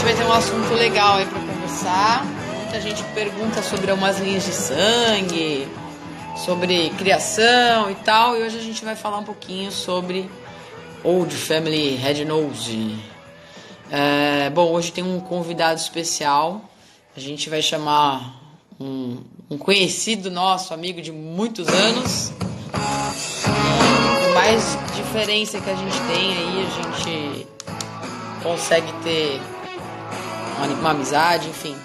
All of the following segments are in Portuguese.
gente vai ter um assunto legal aí para conversar. Muita gente pergunta sobre umas linhas de sangue, sobre criação e tal. E hoje a gente vai falar um pouquinho sobre Old Family Red Nose. Bom, hoje tem um convidado especial. A gente vai chamar um conhecido nosso, amigo de muitos anos. Por mais diferença que a gente tem aí, a gente consegue ter uma amizade, enfim,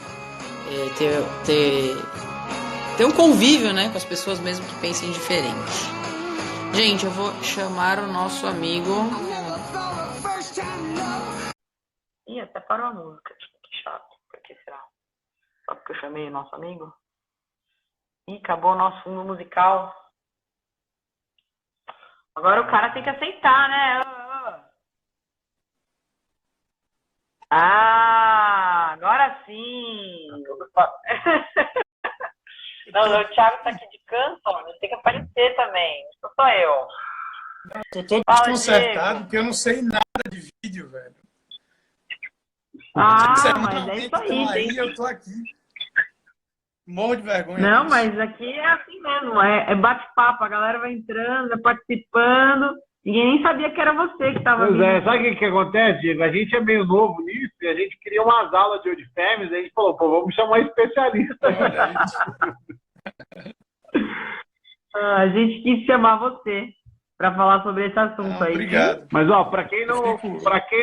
ter um convívio, né, com as pessoas mesmo que pensem diferente. Gente, eu vou chamar o nosso amigo. Ih, até parou a música. Que chato. Por que será? Só porque eu chamei o nosso amigo? Ih, acabou o nosso fundo musical. Agora o cara tem que aceitar, né? Ah, agora sim! Não, o Thiago tá aqui de canto, ele tem que aparecer também. Não sou eu. Tô todo desconcertado porque eu não sei nada de vídeo, velho. Ah, mas é isso aí. Eu tô aqui. Morro de vergonha. Não, mas aqui é assim mesmo, é bate-papo, a galera vai entrando, vai participando, ninguém nem sabia que era você que estava vindo. Pois é, sabe o que acontece, Diego? A gente é meio novo nisso e a gente queria umas aulas de Old Families, a gente falou, pô, vamos chamar um especialista. A gente quis chamar você para falar sobre esse assunto aí. Obrigado. Mas, ó, para quem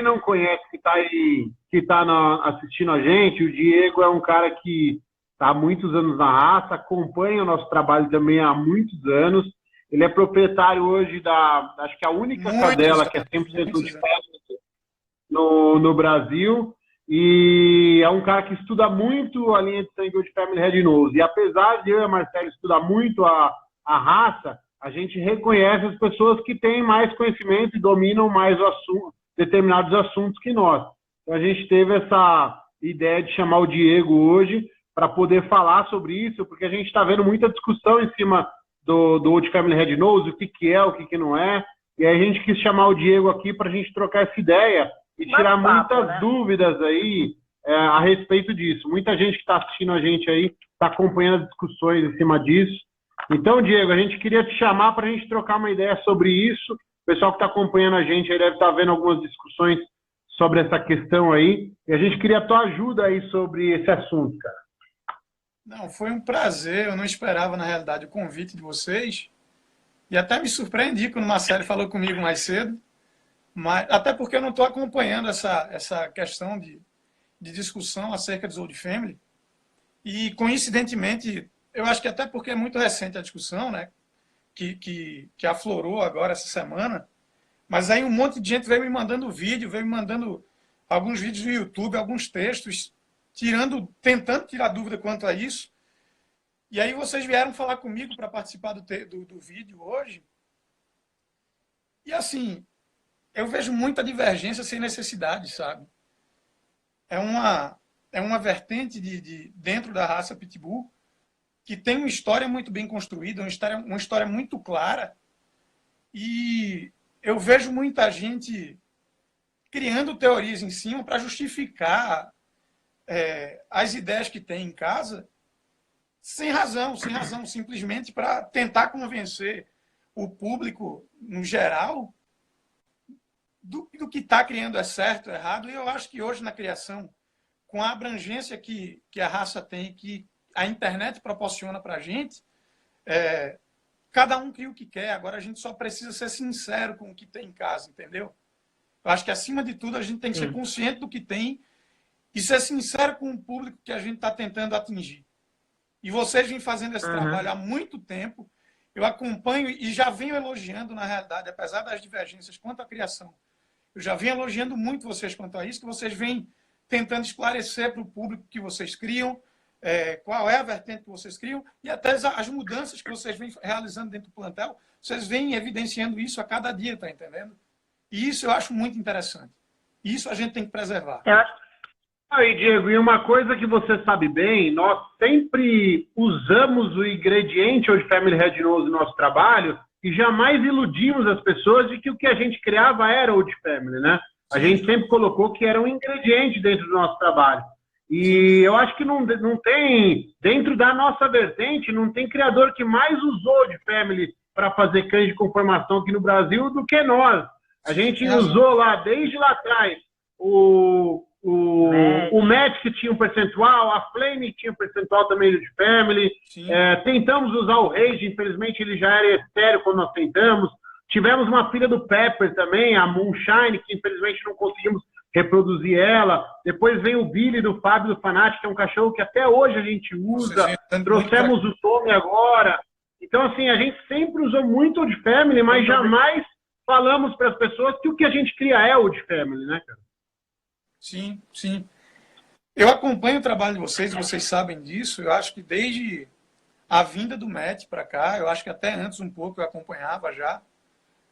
não conhece, que tá assistindo a gente, o Diego é um cara que está há muitos anos na raça, acompanha o nosso trabalho também há muitos anos. Ele é proprietário hoje acho que a única cadela que é 100% Old Family no Brasil. E é um cara que estuda muito a linha de sangue Old Family Red Nose. E apesar de eu e a Marcela estudar muito a raça, a gente reconhece as pessoas que têm mais conhecimento e dominam mais determinados assuntos que nós. Então a gente teve essa ideia de chamar o Diego hoje para poder falar sobre isso, porque a gente está vendo muita discussão em cima do Old Family Red Nose, o que é, o que não é. E aí a gente quis chamar o Diego aqui para a gente trocar essa ideia e tirar muitas dúvidas aí a respeito disso. Muita gente que está assistindo a gente aí está acompanhando as discussões em cima disso. Então, Diego, a gente queria te chamar para a gente trocar uma ideia sobre isso. O pessoal que está acompanhando a gente aí deve estar vendo algumas discussões sobre essa questão aí. E a gente queria a tua ajuda aí sobre esse assunto, cara. Não, foi um prazer. Eu não esperava, na realidade, o convite de vocês. E até me surpreendi quando o Marcelo falou comigo mais cedo. Mas, até porque eu não estou acompanhando essa questão de discussão acerca dos Old Family. E, coincidentemente, eu acho que até porque é muito recente a discussão, né? Que aflorou agora essa semana. Mas aí um monte de gente veio me mandando vídeo, veio me mandando alguns vídeos no YouTube, alguns textos, tentando tirar dúvida quanto a isso. E aí vocês vieram falar comigo para participar do vídeo hoje. E assim, eu vejo muita divergência sem necessidade, sabe? É uma vertente dentro da raça Pitbull que tem uma história muito bem construída, uma história muito clara. E eu vejo muita gente criando teorias em cima para justificar as ideias que tem em casa sem razão, simplesmente para tentar convencer o público, no geral, do que está criando é certo ou errado. E eu acho que hoje, na criação, com a abrangência que a raça tem, que a internet proporciona para a gente, cada um cria o que quer. Agora a gente só precisa ser sincero com o que tem em casa, entendeu? Eu acho que, acima de tudo, a gente tem que ser consciente do que tem e ser sincero com o público que a gente está tentando atingir. E vocês vêm fazendo esse trabalho há muito tempo. Eu acompanho e já venho elogiando, na realidade, apesar das divergências quanto à criação. Eu já venho elogiando muito vocês quanto a isso, que vocês vêm tentando esclarecer para o público que vocês criam, qual é a vertente que vocês criam, e até as mudanças que vocês vêm realizando dentro do plantel, vocês vêm evidenciando isso a cada dia, tá entendendo? E isso eu acho muito interessante. Isso a gente tem que preservar. Eu acho. Aí, Diego, e uma coisa que você sabe bem, nós sempre usamos o ingrediente Old Family Red Nose no nosso trabalho e jamais iludimos as pessoas de que o que a gente criava era Old Family, né? A gente sempre colocou que era um ingrediente dentro do nosso trabalho. E eu acho que não tem, dentro da nossa vertente, não tem criador que mais usou de Family para fazer cães de conformação aqui no Brasil do que nós. A gente usou lá, desde lá atrás, o Matt que tinha um percentual, a Flame que tinha um percentual também de Family. Tentamos usar o Rage, infelizmente ele já era estéreo quando nós tentamos. Tivemos uma filha do Pepper também, a Moonshine, que infelizmente não conseguimos reproduzir ela. Depois vem o Billy do Fábio do Fanatic, que é um cachorro que até hoje a gente usa. Trouxemos o Tommy agora. Então, assim, a gente sempre usou muito Old Family, mas jamais falamos para as pessoas que o que a gente cria é Old Family, né, cara? Sim, sim. Eu acompanho o trabalho de vocês sabem disso. Eu acho que desde a vinda do Matt para cá, eu acho que até antes um pouco eu acompanhava já,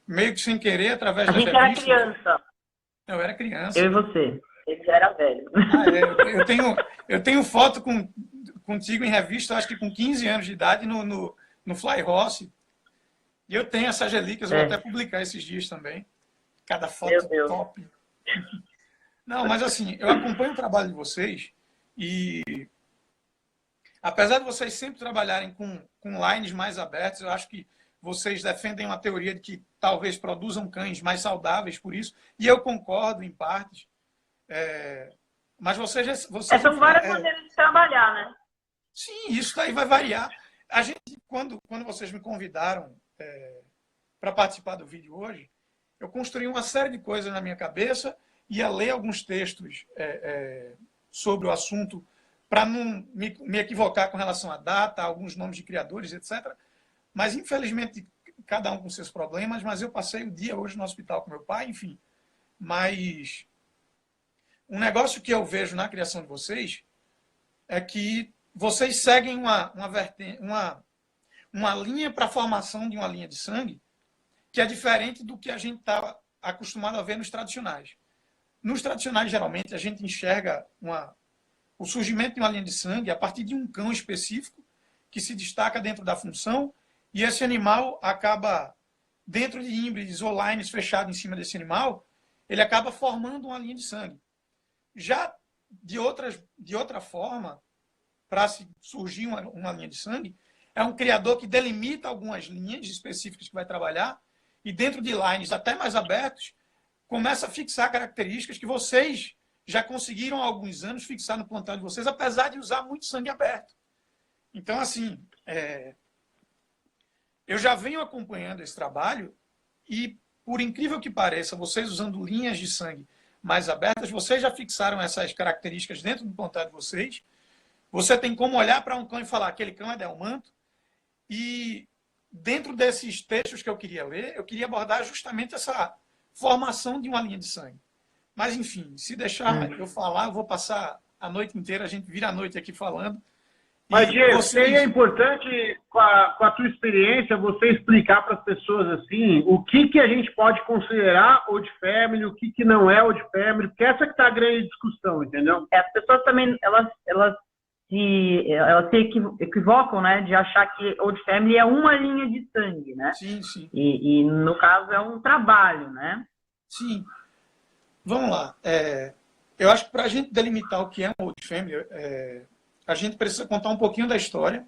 meio que sem querer, através da revista. A gente era criança. Eu era criança. Eu e você. Ele já era velho. Eu tenho foto contigo em revista, acho que com 15 anos de idade, no Fly Ross. E eu tenho essas relíquias, eu vou até publicar esses dias também. Cada foto top. Não, mas assim, eu acompanho o trabalho de vocês e, apesar de vocês sempre trabalharem com lines mais abertos, eu acho que vocês defendem uma teoria de que talvez produzam cães mais saudáveis por isso, e eu concordo em partes. Mas vocês são várias maneiras de trabalhar, né? Sim, isso daí vai variar. A gente, quando vocês me convidaram para participar do vídeo hoje, eu construí uma série de coisas na minha cabeça, ia ler alguns textos sobre o assunto para não me equivocar com relação à data, alguns nomes de criadores, etc. Mas, infelizmente, cada um com seus problemas, mas eu passei o dia hoje no hospital com meu pai, enfim. Mas um negócio que eu vejo na criação de vocês é que vocês seguem uma linha para a formação de uma linha de sangue que é diferente do que a gente está acostumado a ver nos tradicionais. Nos tradicionais, geralmente, a gente enxerga o surgimento de uma linha de sangue a partir de um cão específico que se destaca dentro da função e esse animal acaba, dentro de híbridos ou lines fechados em cima desse animal, ele acaba formando uma linha de sangue. Já de outra forma, para surgir uma linha de sangue, é um criador que delimita algumas linhas específicas que vai trabalhar e dentro de lines até mais abertos, começa a fixar características que vocês já conseguiram há alguns anos fixar no plantel de vocês, apesar de usar muito sangue aberto. Então, assim, eu já venho acompanhando esse trabalho e, por incrível que pareça, vocês usando linhas de sangue mais abertas, vocês já fixaram essas características dentro do plantel de vocês. Você tem como olhar para um cão e falar, aquele cão é delmanto. E dentro desses textos que eu queria ler, eu queria abordar justamente essa formação de uma linha de sangue. Mas, enfim, se deixar eu falar, eu vou passar a noite inteira, a gente vira a noite aqui falando. Mas, Diego, seria importante, com a tua experiência, você explicar para as pessoas assim, o que a gente pode considerar Old Family, o que não é Old Family, porque essa que está a grande discussão, entendeu? As pessoas também, elas se equivocam, né, de achar que Old Family é uma linha de sangue, né? Sim, sim. E no caso, é um trabalho, né? Sim. Vamos lá. Eu acho que para a gente delimitar o que é um Old Family, a gente precisa contar um pouquinho da história,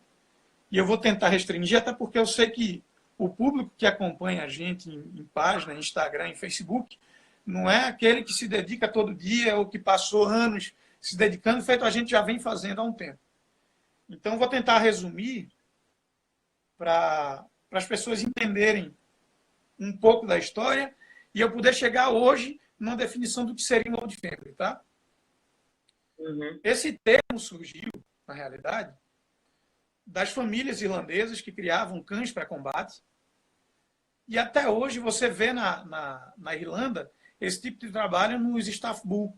e eu vou tentar restringir, até porque eu sei que o público que acompanha a gente em página, em Instagram, em Facebook, não é aquele que se dedica todo dia ou que passou anos se dedicando, feito a gente já vem fazendo há um tempo. Então, eu vou tentar resumir para as pessoas entenderem um pouco da história e eu poder chegar hoje numa definição do que seria um Old Family, tá? Uhum. Esse termo surgiu, na realidade, das famílias irlandesas que criavam cães para combate. E até hoje você vê na Irlanda esse tipo de trabalho nos staff bull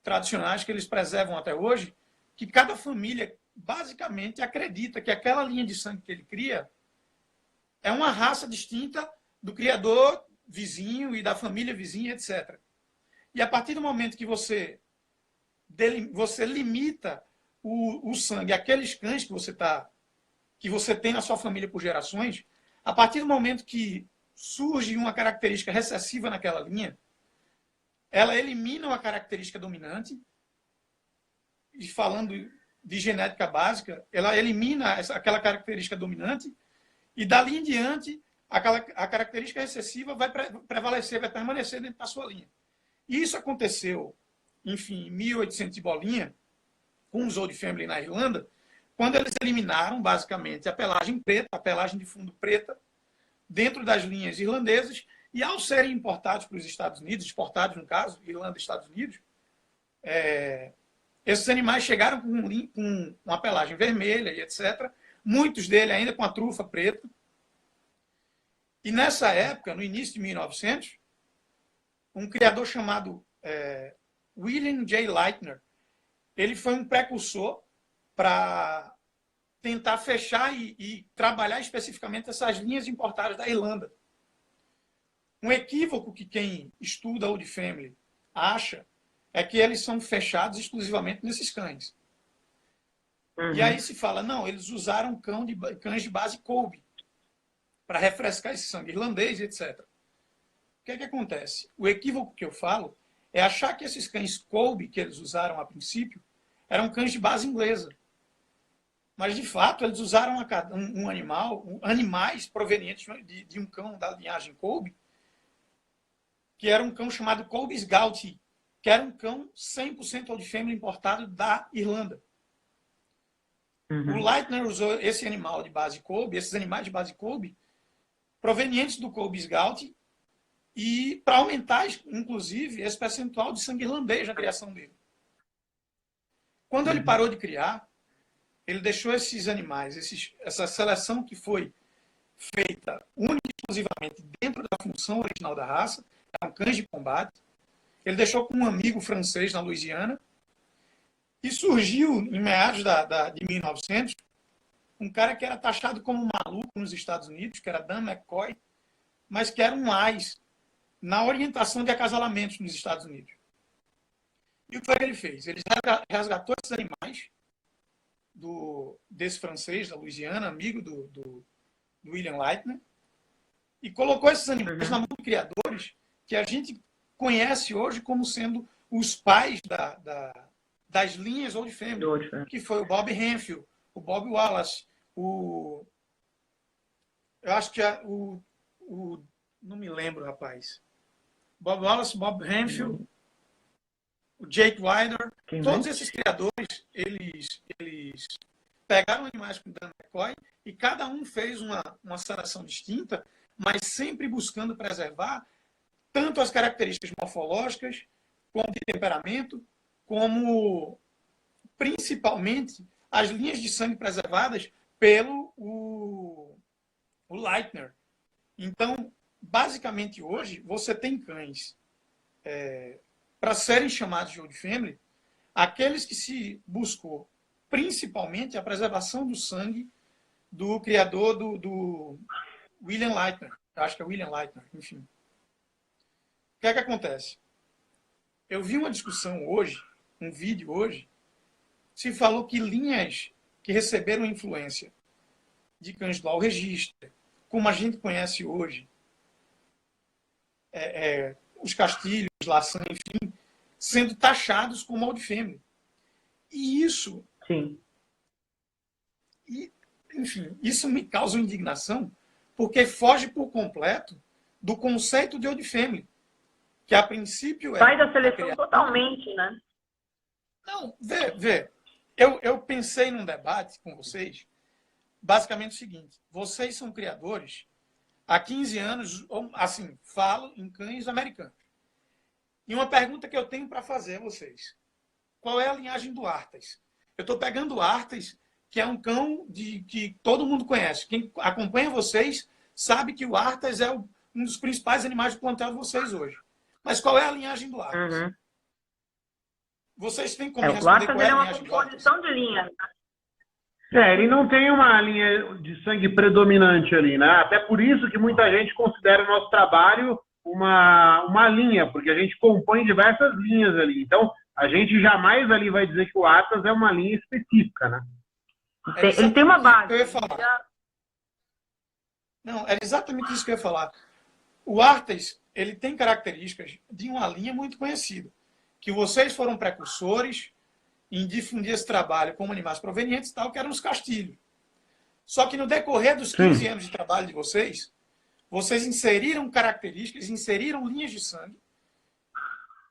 tradicionais que eles preservam até hoje, que cada família basicamente acredita que aquela linha de sangue que ele cria é uma raça distinta do criador vizinho e da família vizinha, etc. E a partir do momento que você limita o sangue àqueles cães que você tem na sua família por gerações, a partir do momento que surge uma característica recessiva naquela linha, ela elimina uma característica dominante, e falando de genética básica, ela elimina aquela característica dominante, e dali em diante, a característica recessiva vai prevalecer, vai permanecer dentro da sua linha. E isso aconteceu, enfim, em 1800 e bolinha, com os Old Family na Irlanda, quando eles eliminaram, basicamente, a pelagem preta, a pelagem de fundo preta, dentro das linhas irlandesas, e ao serem importados para os Estados Unidos, exportados, no caso, Irlanda e Estados Unidos, esses animais chegaram com uma pelagem vermelha e etc. Muitos deles ainda com a trufa preta. E nessa época, no início de 1900, um criador chamado William J. Lightner, ele foi um precursor para tentar fechar e trabalhar especificamente essas linhas importadas da Irlanda. Um equívoco que quem estuda Old Family acha é que eles são fechados exclusivamente nesses cães. Uhum. E aí se fala, não, eles usaram cães de base Colby para refrescar esse sangue irlandês, etc. O que é que acontece? O equívoco que eu falo é achar que esses cães Colby que eles usaram a princípio eram cães de base inglesa. Mas, de fato, eles usaram animais provenientes de um cão da linhagem Colby, que era um cão chamado Colby's Gauty, que era um cão 100% Old Family importado da Irlanda. Uhum. O Lightner usou esse animal de base Colby, esses animais de base Colby, provenientes do Colby's Gauty, e para aumentar, inclusive, esse percentual de sangue irlandês na criação dele. Quando ele parou de criar, ele deixou esses animais, essa seleção que foi feita única e exclusivamente dentro da função original da raça, eram cães de combate. Ele deixou com um amigo francês na Louisiana. E surgiu, em meados de 1900, um cara que era taxado como maluco nos Estados Unidos, que era Dan McCoy, mas que era um AIS na orientação de acasalamentos nos Estados Unidos. E o que foi que ele fez? Ele resgatou esses animais desse francês da Louisiana, amigo do William Lightner, e colocou esses animais na mão de criadores que a gente conhece hoje como sendo os pais das linhas Old Family, que foi o Bob Henfield, o Bob Wallace, eu acho que não me lembro, rapaz. Bob Wallace, Bob Henfield, o Jake Ryder, todos esses criadores, eles pegaram animais com Dan McCoy e cada um fez uma seleção distinta, mas sempre buscando preservar tanto as características morfológicas, como de temperamento, como principalmente as linhas de sangue preservadas pelo o Lightner. Então, basicamente hoje, você tem cães para serem chamados de Old Family, aqueles que se buscou principalmente a preservação do sangue do criador do William Lightner. Acho que é William Lightner, enfim. O que é que acontece? Eu vi uma discussão hoje, um vídeo hoje, se falou que linhas que receberam influência de cães do Alregistre, como a gente conhece hoje, os Castilhos, Laçã, enfim, sendo taxados como Old Family. E isso... Sim. Enfim, isso me causa indignação, porque foge por completo do conceito de Old Family, que a princípio sai da seleção totalmente, né? Não, vê. Eu pensei num debate com vocês, basicamente o seguinte: vocês são criadores há 15 anos, assim, falo em cães americanos. E uma pergunta que eu tenho para fazer a vocês: qual é a linhagem do Artas? Eu estou pegando o Artas, que é um cão que todo mundo conhece. Quem acompanha vocês sabe que o Artas é um dos principais animais do plantel de vocês hoje. Mas qual é a linhagem do Artas? Uhum. Vocês têm como responder qual é a linhagem do Artas? É uma composição de linha. Ele não tem uma linha de sangue predominante ali, né? Até por isso que muita gente considera o nosso trabalho uma linha, porque a gente compõe diversas linhas ali. Então, a gente jamais ali vai dizer que o Atlas é uma linha específica, né? Ele tem uma base. Eu ia falar. Não, era exatamente isso que eu ia falar. O Artas, ele tem características de uma linha muito conhecida, que vocês foram precursores em difundir esse trabalho como animais provenientes e tal, que eram os castilhos. Só que no decorrer dos 15 anos de trabalho de vocês, vocês inseriram características, inseriram linhas de sangue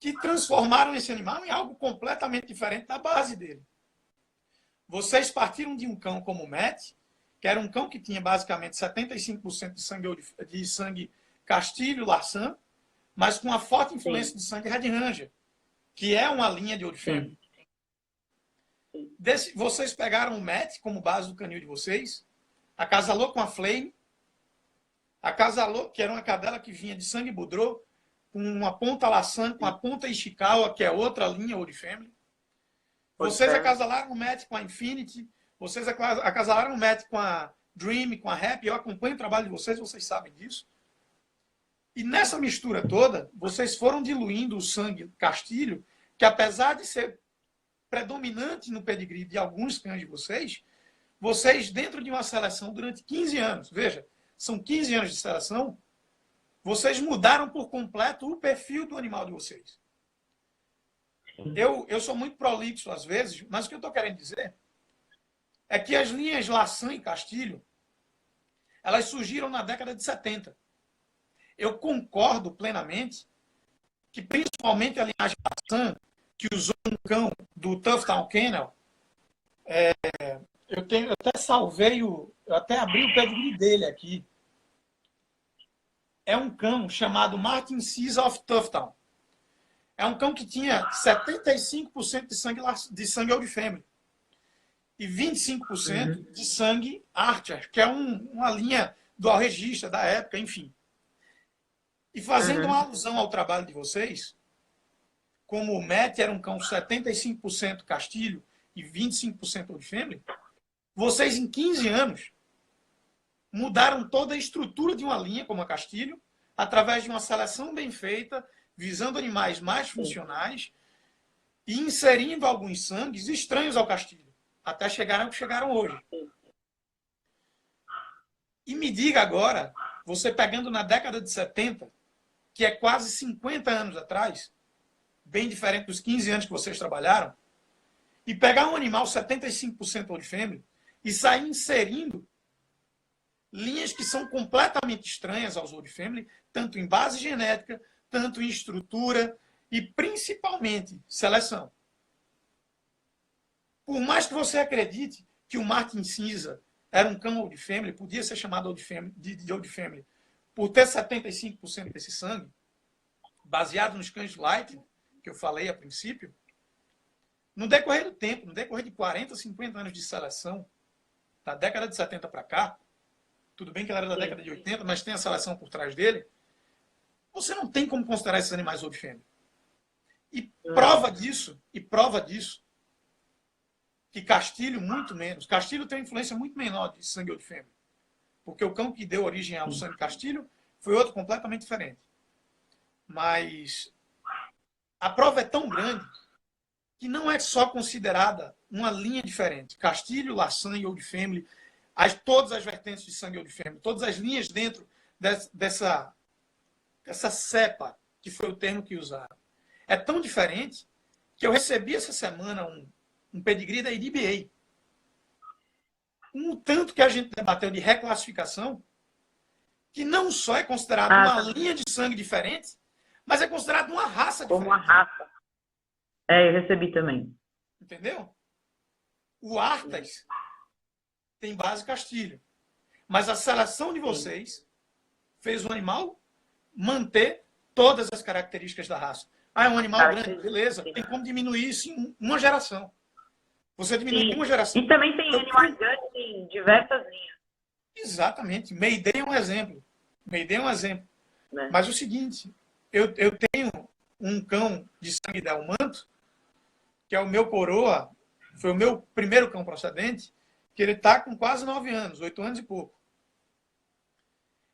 que transformaram esse animal em algo completamente diferente da base dele. Vocês partiram de um cão como o Matt, que era um cão que tinha basicamente 75% de sangue castilho, larçã, mas com uma forte influência de sangue Red Ranger, que é uma linha de Old Family. Vocês pegaram o Matt como base do canil de vocês, acasalou com a Flame, acasalou, que era uma cadela que vinha de sangue Boudreaux, com uma ponta laçã, com a ponta Ishikawa, que é outra linha Old Family. Vocês acasalaram o Matt com a Infinity, vocês acasalaram o Matt com a Dream, com a Happy. Eu acompanho o trabalho de vocês, vocês sabem disso. E nessa mistura toda, vocês foram diluindo o sangue castilho, que apesar de ser predominante no pedigree de alguns cães de vocês, dentro de uma seleção durante 15 anos, veja, são 15 anos de seleção, vocês mudaram por completo o perfil do animal de vocês. Eu sou muito prolixo às vezes, mas o que eu estou querendo dizer é que as linhas Laçã e Castilho, elas surgiram na década de 70. Eu concordo plenamente que, principalmente a linhagem Laçã, que usou um cão do Tuftown Kennel, eu até salvei, eu até abri o pedigree dele aqui. É um cão chamado Martin Caesar of Tuftown. É um cão que tinha 75% de sangue Old Family e 25% de sangue Archer, que é uma linha dual registra da época, enfim. E fazendo uma alusão ao trabalho de vocês, como o Matt era um cão 75% Castilho e 25% Old Family, vocês em 15 anos mudaram toda a estrutura de uma linha como a Castilho, através de uma seleção bem feita, visando animais mais funcionais e inserindo alguns sangues estranhos ao Castilho, até chegarem ao que chegaram hoje. E me diga agora, você pegando na década de 70, que é quase 50 anos atrás, bem diferente dos 15 anos que vocês trabalharam, e pegar um animal 75% Old Family e sair inserindo linhas que são completamente estranhas aos Old Family, tanto em base genética, tanto em estrutura e, principalmente, seleção. Por mais que você acredite que o Martin Cinza era um cão Old Family, podia ser chamado de Old Family, por ter 75% desse sangue, baseado nos cães Light, que eu falei a princípio, no decorrer do tempo, no decorrer de 40, 50 anos de seleção, da década de 70 para cá, tudo bem que ela era da década de 80, mas tem a seleção por trás dele, você não tem como considerar esses animais Old Family. E prova disso, que Castilho, muito menos. Castilho tem uma influência muito menor de sangue Old Family. Porque o cão que deu origem ao sangue Castilho foi outro completamente diferente. Mas a prova é tão grande que não é só considerada uma linha diferente. Castilho, Laçã e Old Family, todas as vertentes de sangue Old Family, todas as linhas dentro dessa cepa, que foi o termo que usaram. É tão diferente que eu recebi essa semana um pedigree da IDBA. Um tanto que a gente debateu de reclassificação, que não só é considerado uma linha de sangue diferente, mas é considerado uma raça diferente. Como uma raça. Eu recebi também. Entendeu? O Artas tem base Castilho. Mas a seleção de vocês fez o animal manter todas as características da raça. É um animal grande, beleza. Tem como diminuir isso em uma geração. Você diminui uma geração. E também tem animais grandes em diversas linhas. Exatamente. Mayday é um exemplo. Mas o seguinte, eu tenho um cão de sangue delmanto, que é o meu coroa, foi o meu primeiro cão procedente, que ele está com quase 9 anos, 8 anos e pouco.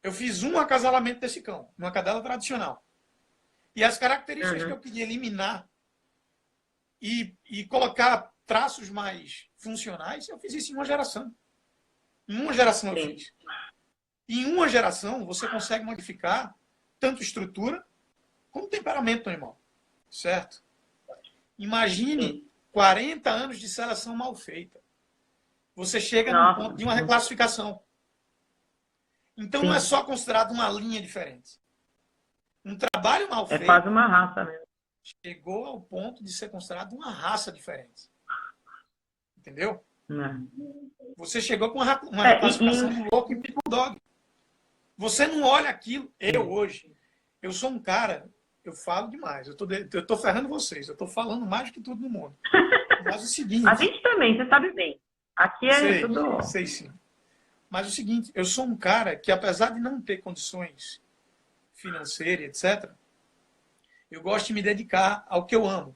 Eu fiz um acasalamento desse cão, uma cadela tradicional. E as características que eu queria eliminar e colocar traços mais funcionais, eu fiz isso em uma geração. Em uma geração eu fiz. E em uma geração, você consegue modificar tanto estrutura como temperamento do animal, certo? Imagine 40 anos de seleção mal feita. Você chega no ponto de uma reclassificação. Então não é só considerado uma linha diferente. Um trabalho mal feito... É quase uma raça mesmo. Chegou ao ponto de ser considerado uma raça diferente. Entendeu? Você chegou com uma reclassificação do louco em Pitbull Dog. Você não olha aquilo. Eu sou um cara, eu falo demais. Eu tô ferrando vocês. Eu tô falando mais do que tudo no mundo. Mas o seguinte... A gente também, você sabe bem. Aqui é tudo... Sei sim. Mas o seguinte, eu sou um cara que, apesar de não ter condições financeiras, etc., eu gosto de me dedicar ao que eu amo.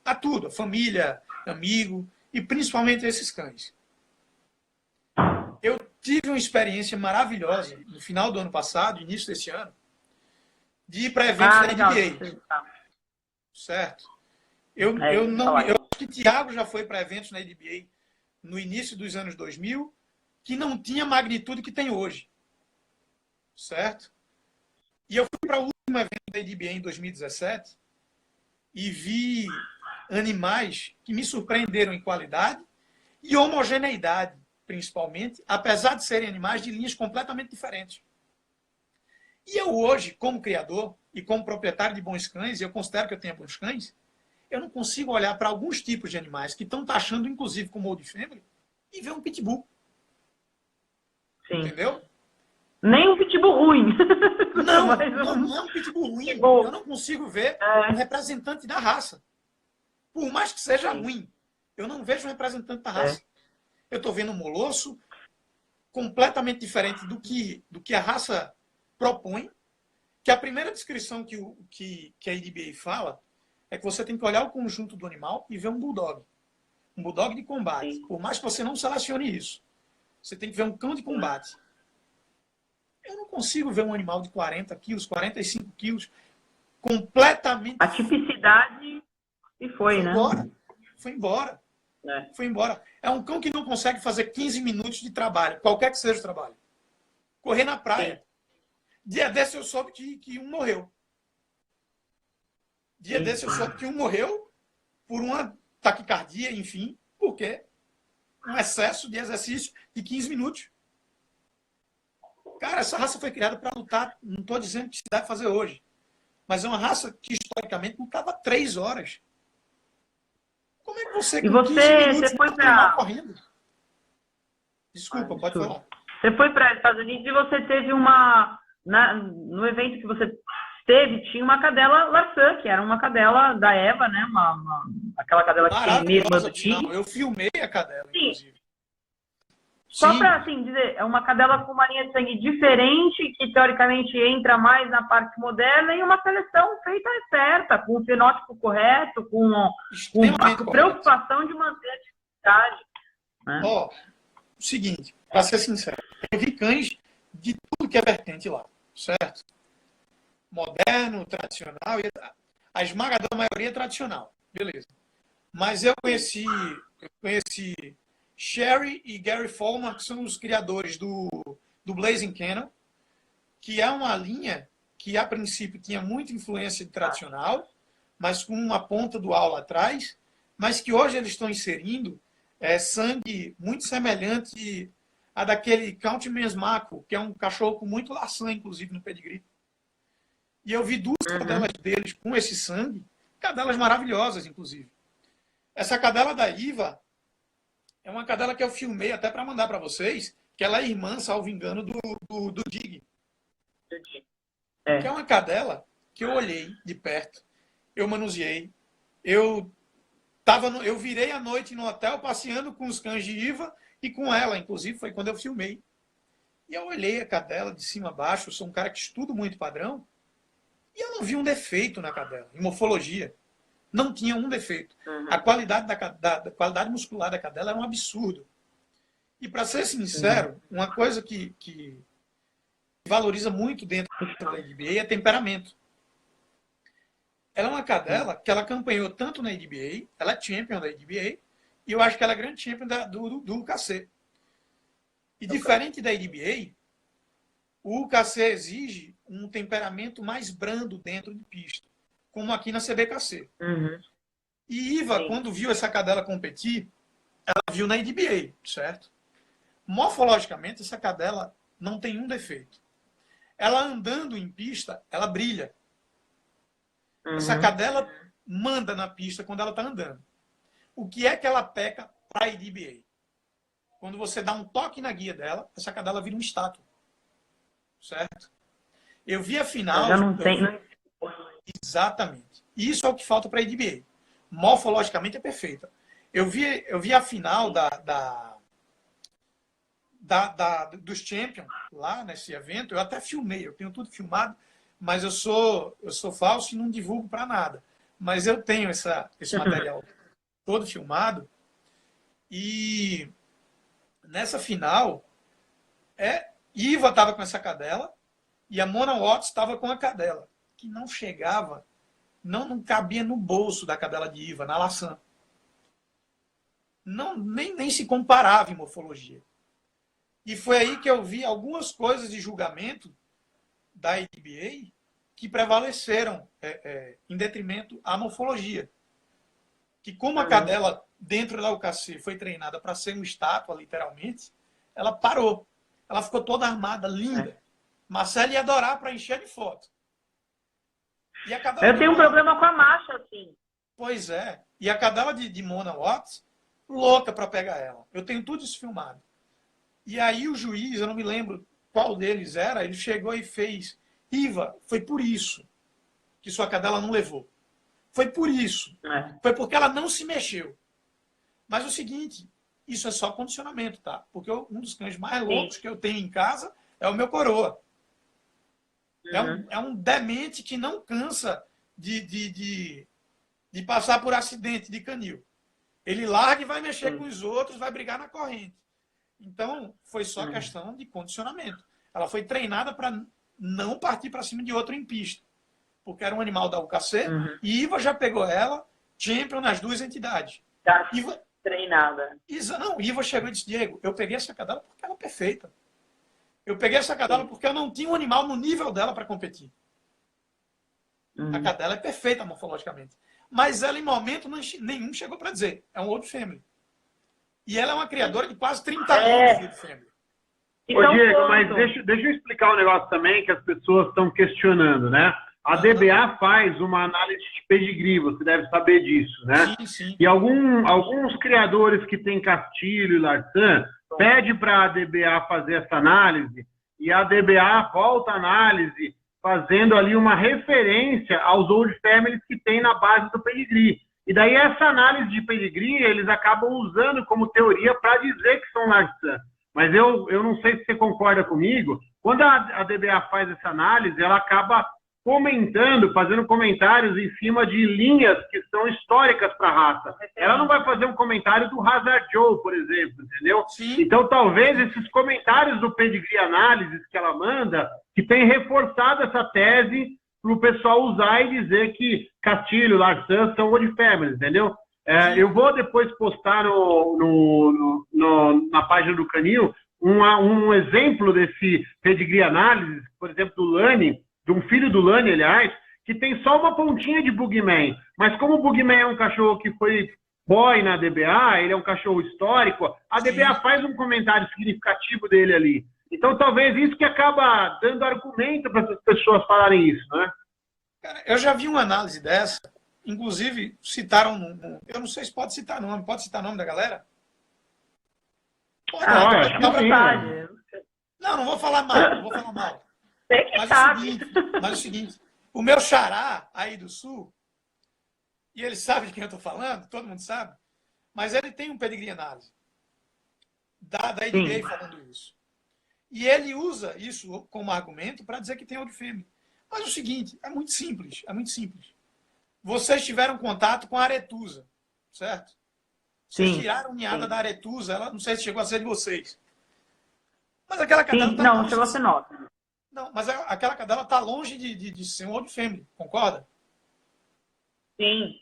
A tudo. A família, amigo e principalmente a esses cães. Eu tive uma experiência maravilhosa no final do ano passado, início desse ano, de ir para eventos da NDA. Certo? Eu acho que Thiago já foi para eventos na NDA no início dos anos 2000, que não tinha a magnitude que tem hoje. Certo? E eu fui para o último evento da NDA em 2017 e vi animais que me surpreenderam em qualidade e homogeneidade, principalmente, apesar de serem animais de linhas completamente diferentes. E eu hoje, como criador e como proprietário de bons cães, e eu considero que eu tenho bons cães, eu não consigo olhar para alguns tipos de animais que estão taxando, inclusive, como Old Family, e ver um pitbull. Sim. Entendeu? Nem um pitbull ruim. Não é um pitbull ruim. Eu não consigo ver um representante da raça. Por mais que seja ruim, eu não vejo um representante da raça. Eu estou vendo um molosso completamente diferente do que a raça propõe, que a primeira descrição que a IDBA fala é que você tem que olhar o conjunto do animal e ver um bulldog. Um bulldog de combate. Por mais que você não selecione isso. Você tem que ver um cão de combate. Eu não consigo ver um animal de 40 quilos, 45 quilos, completamente... A tipicidade foi, né? Foi embora. É um cão que não consegue fazer 15 minutos de trabalho, qualquer que seja o trabalho. Correr na praia. Sim. Dia desse eu soube que um morreu. Dia desse eu soube que um morreu por uma taquicardia, enfim, porque um excesso de exercício de 15 minutos. Cara, essa raça foi criada para lutar, não estou dizendo que se deve fazer hoje, mas é uma raça que historicamente lutava 3 horas. Como é que você, com 15 minutos, você foi para... correndo? Desculpa, pode falar. Você foi para os Estados Unidos e você teve no evento que você teve, tinha uma cadela Larsan, que era uma cadela da Eva, né? Aquela cadela que tem mesmo do tigre. Eu filmei a cadela, inclusive. Só para assim, dizer, é uma cadela com uma linha de sangue diferente, que teoricamente entra mais na parte moderna, e uma seleção feita certa, com o fenótipo correto, com a preocupação de manter a atividade. Né? O seguinte, para ser sincero, eu vi cães de tudo que é vertente lá, certo? Moderno, tradicional, a esmagadora maioria é tradicional, beleza. Mas eu conheci Sherry e Gary Foreman, que são os criadores do Blazing Kennel, que é uma linha que, a princípio, tinha muita influência de tradicional, mas com uma ponta dual lá atrás, mas que hoje eles estão inserindo sangue muito semelhante a daquele Countryman's Maco, que é um cachorro com muito laçã, inclusive, no pedigree. E eu vi 2 cadelas deles com esse sangue, cadelas maravilhosas, inclusive. Essa cadela da Iva é uma cadela que eu filmei até para mandar para vocês, que ela é irmã, salvo engano, do Dig. Que é uma cadela que eu olhei de perto, eu manuseei, eu virei a noite no hotel passeando com os cães de Iva e com ela, inclusive, foi quando eu filmei. E eu olhei a cadela de cima a baixo, eu sou um cara que estudo muito padrão, e eu não vi um defeito na cadela, em morfologia. Não tinha um defeito. A qualidade da qualidade muscular da cadela era um absurdo. E, para ser sincero, uma coisa que valoriza muito dentro da IDBA é temperamento. Ela é uma cadela que ela campanhou tanto na IDBA, ela é champion da IDBA, e eu acho que ela é grande champion do UKC. E diferente da IDBA, o UKC exige um temperamento mais brando dentro de pista, como aqui na CBKC. E Iva, quando viu essa cadela competir, ela viu na IDBA, certo? Morfologicamente, essa cadela não tem um defeito. Ela andando em pista, ela brilha. Essa cadela manda na pista quando ela está andando. O que é que ela peca para a IDBA? Quando você dá um toque na guia dela, essa cadela vira uma estátua. Certo? Eu vi a final... Já não tem... Exatamente. Isso é o que falta para a IDBA. Morfologicamente é perfeita. Eu vi a final dos Champions lá nesse evento. Eu até filmei, eu tenho tudo filmado, mas eu sou falso e não divulgo para nada. Mas eu tenho esse material todo filmado. E nessa final, Iva estava com essa cadela e a Mona Watts estava com a cadela, que não chegava, não cabia no bolso da cadela de Iva, na laçã. Nem se comparava em morfologia. E foi aí que eu vi algumas coisas de julgamento da IDBA que prevaleceram em detrimento à morfologia. Que como a cadela dentro da UKC foi treinada para ser uma estátua, literalmente, ela parou. Ela ficou toda armada, linda. Marcelo ia adorar para encher de foto. E a cadela eu tenho um problema com a marcha, assim. Pois é. E a cadela de Mona Watts, louca para pegar ela. Eu tenho tudo isso filmado. E aí o juiz, eu não me lembro qual deles era, ele chegou e fez: Iva, foi por isso que sua cadela não levou. Foi por isso. Foi porque ela não se mexeu. Mas o seguinte, isso é só condicionamento, tá? Porque um dos cães mais loucos que eu tenho em casa é o meu coroa. É um demente que não cansa de passar por acidente de canil. Ele larga e vai mexer com os outros, vai brigar na corrente. Então, foi só questão de condicionamento. Ela foi treinada para não partir para cima de outro em pista. Porque era um animal da UKC, e Iva já pegou ela, champion nas duas entidades. Já Iva, treinada. Iva chegou e disse: Diego, eu peguei essa cadela porque ela é perfeita. Eu peguei essa cadela porque eu não tinha um animal no nível dela para competir. A cadela é perfeita morfologicamente. Mas ela, em momento nenhum, chegou para dizer: é um Old Family. E ela é uma criadora de quase 30 anos de Old Family. Ô, Diego, mas deixa eu explicar um negócio também que as pessoas estão questionando, né? A DBA faz uma análise de pedigree, você deve saber disso, né? Sim, sim. E alguns criadores que têm Castilho e Larsan pedem para a DBA fazer essa análise e a DBA volta a análise fazendo ali uma referência aos Old Families que tem na base do pedigree. E daí essa análise de pedigree eles acabam usando como teoria para dizer que são Larsan. Mas eu não sei se você concorda comigo, quando a DBA faz essa análise, ela acaba fazendo comentários em cima de linhas que são históricas para a raça. Ela não vai fazer um comentário do Hazard Joe, por exemplo, entendeu? Sim. Então, talvez esses comentários do Pedigree Análises que ela manda, que tem reforçado essa tese para o pessoal usar e dizer que Castilho, Larsan são Old Families, entendeu? Eu vou depois postar na página do Canil um exemplo desse Pedigree Análises, por exemplo, do Lani, de um filho do Lani, aliás, que tem só uma pontinha de Bugman. Mas como o Bugman é um cachorro que foi boy na DBA, ele é um cachorro histórico, a DBA faz um comentário significativo dele ali. Então, talvez isso que acaba dando argumento para essas pessoas falarem isso, né? Cara, eu já vi uma análise dessa, inclusive citaram, eu não sei se pode citar nome da galera? Pode, acho que sim. não vou falar mal. Mas o seguinte, o meu xará aí do Sul, e ele sabe de quem eu estou falando, todo mundo sabe, mas ele tem um pedigree análise da IDBA falando isso. E ele usa isso como argumento para dizer que tem Old Family. Mas o seguinte, é muito simples. Vocês tiveram contato com a Aretusa, certo? Vocês tiraram a ninhada da Aretusa, ela não sei se chegou a ser de vocês. Mas aquela cadela não chegou a ser nossa. Não, mas aquela cadela está longe de ser um Old Family, concorda? Sim.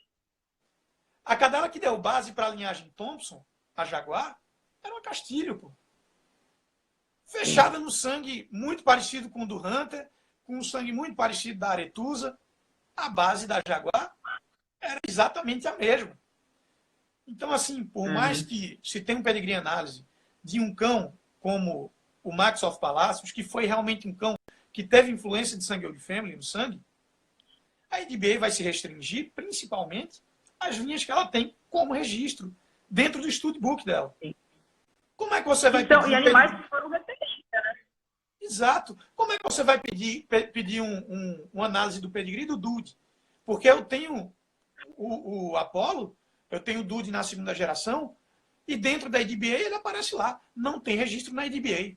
A cadela que deu base para a linhagem Thompson, a Jaguar, era uma Castilho, pô. Fechada no sangue, muito parecido com o do Hunter, com um sangue muito parecido da Aretusa, a base da Jaguar era exatamente a mesma. Então, assim, por mais que se tenha um pedigree análise de um cão como o Max of Palacios, que foi realmente um cão que teve influência de sangue Old Family no sangue, a EDBA vai se restringir principalmente às linhas que ela tem como registro dentro do studbook dela. Como é que você vai então, pedir... E animais que foram referência, né? Exato. Como é que você vai pedir uma análise do pedigree do Dude? Porque eu tenho o Apollo, eu tenho o Dude na segunda geração, e dentro da EDBA ele aparece lá. Não tem registro na EDBA.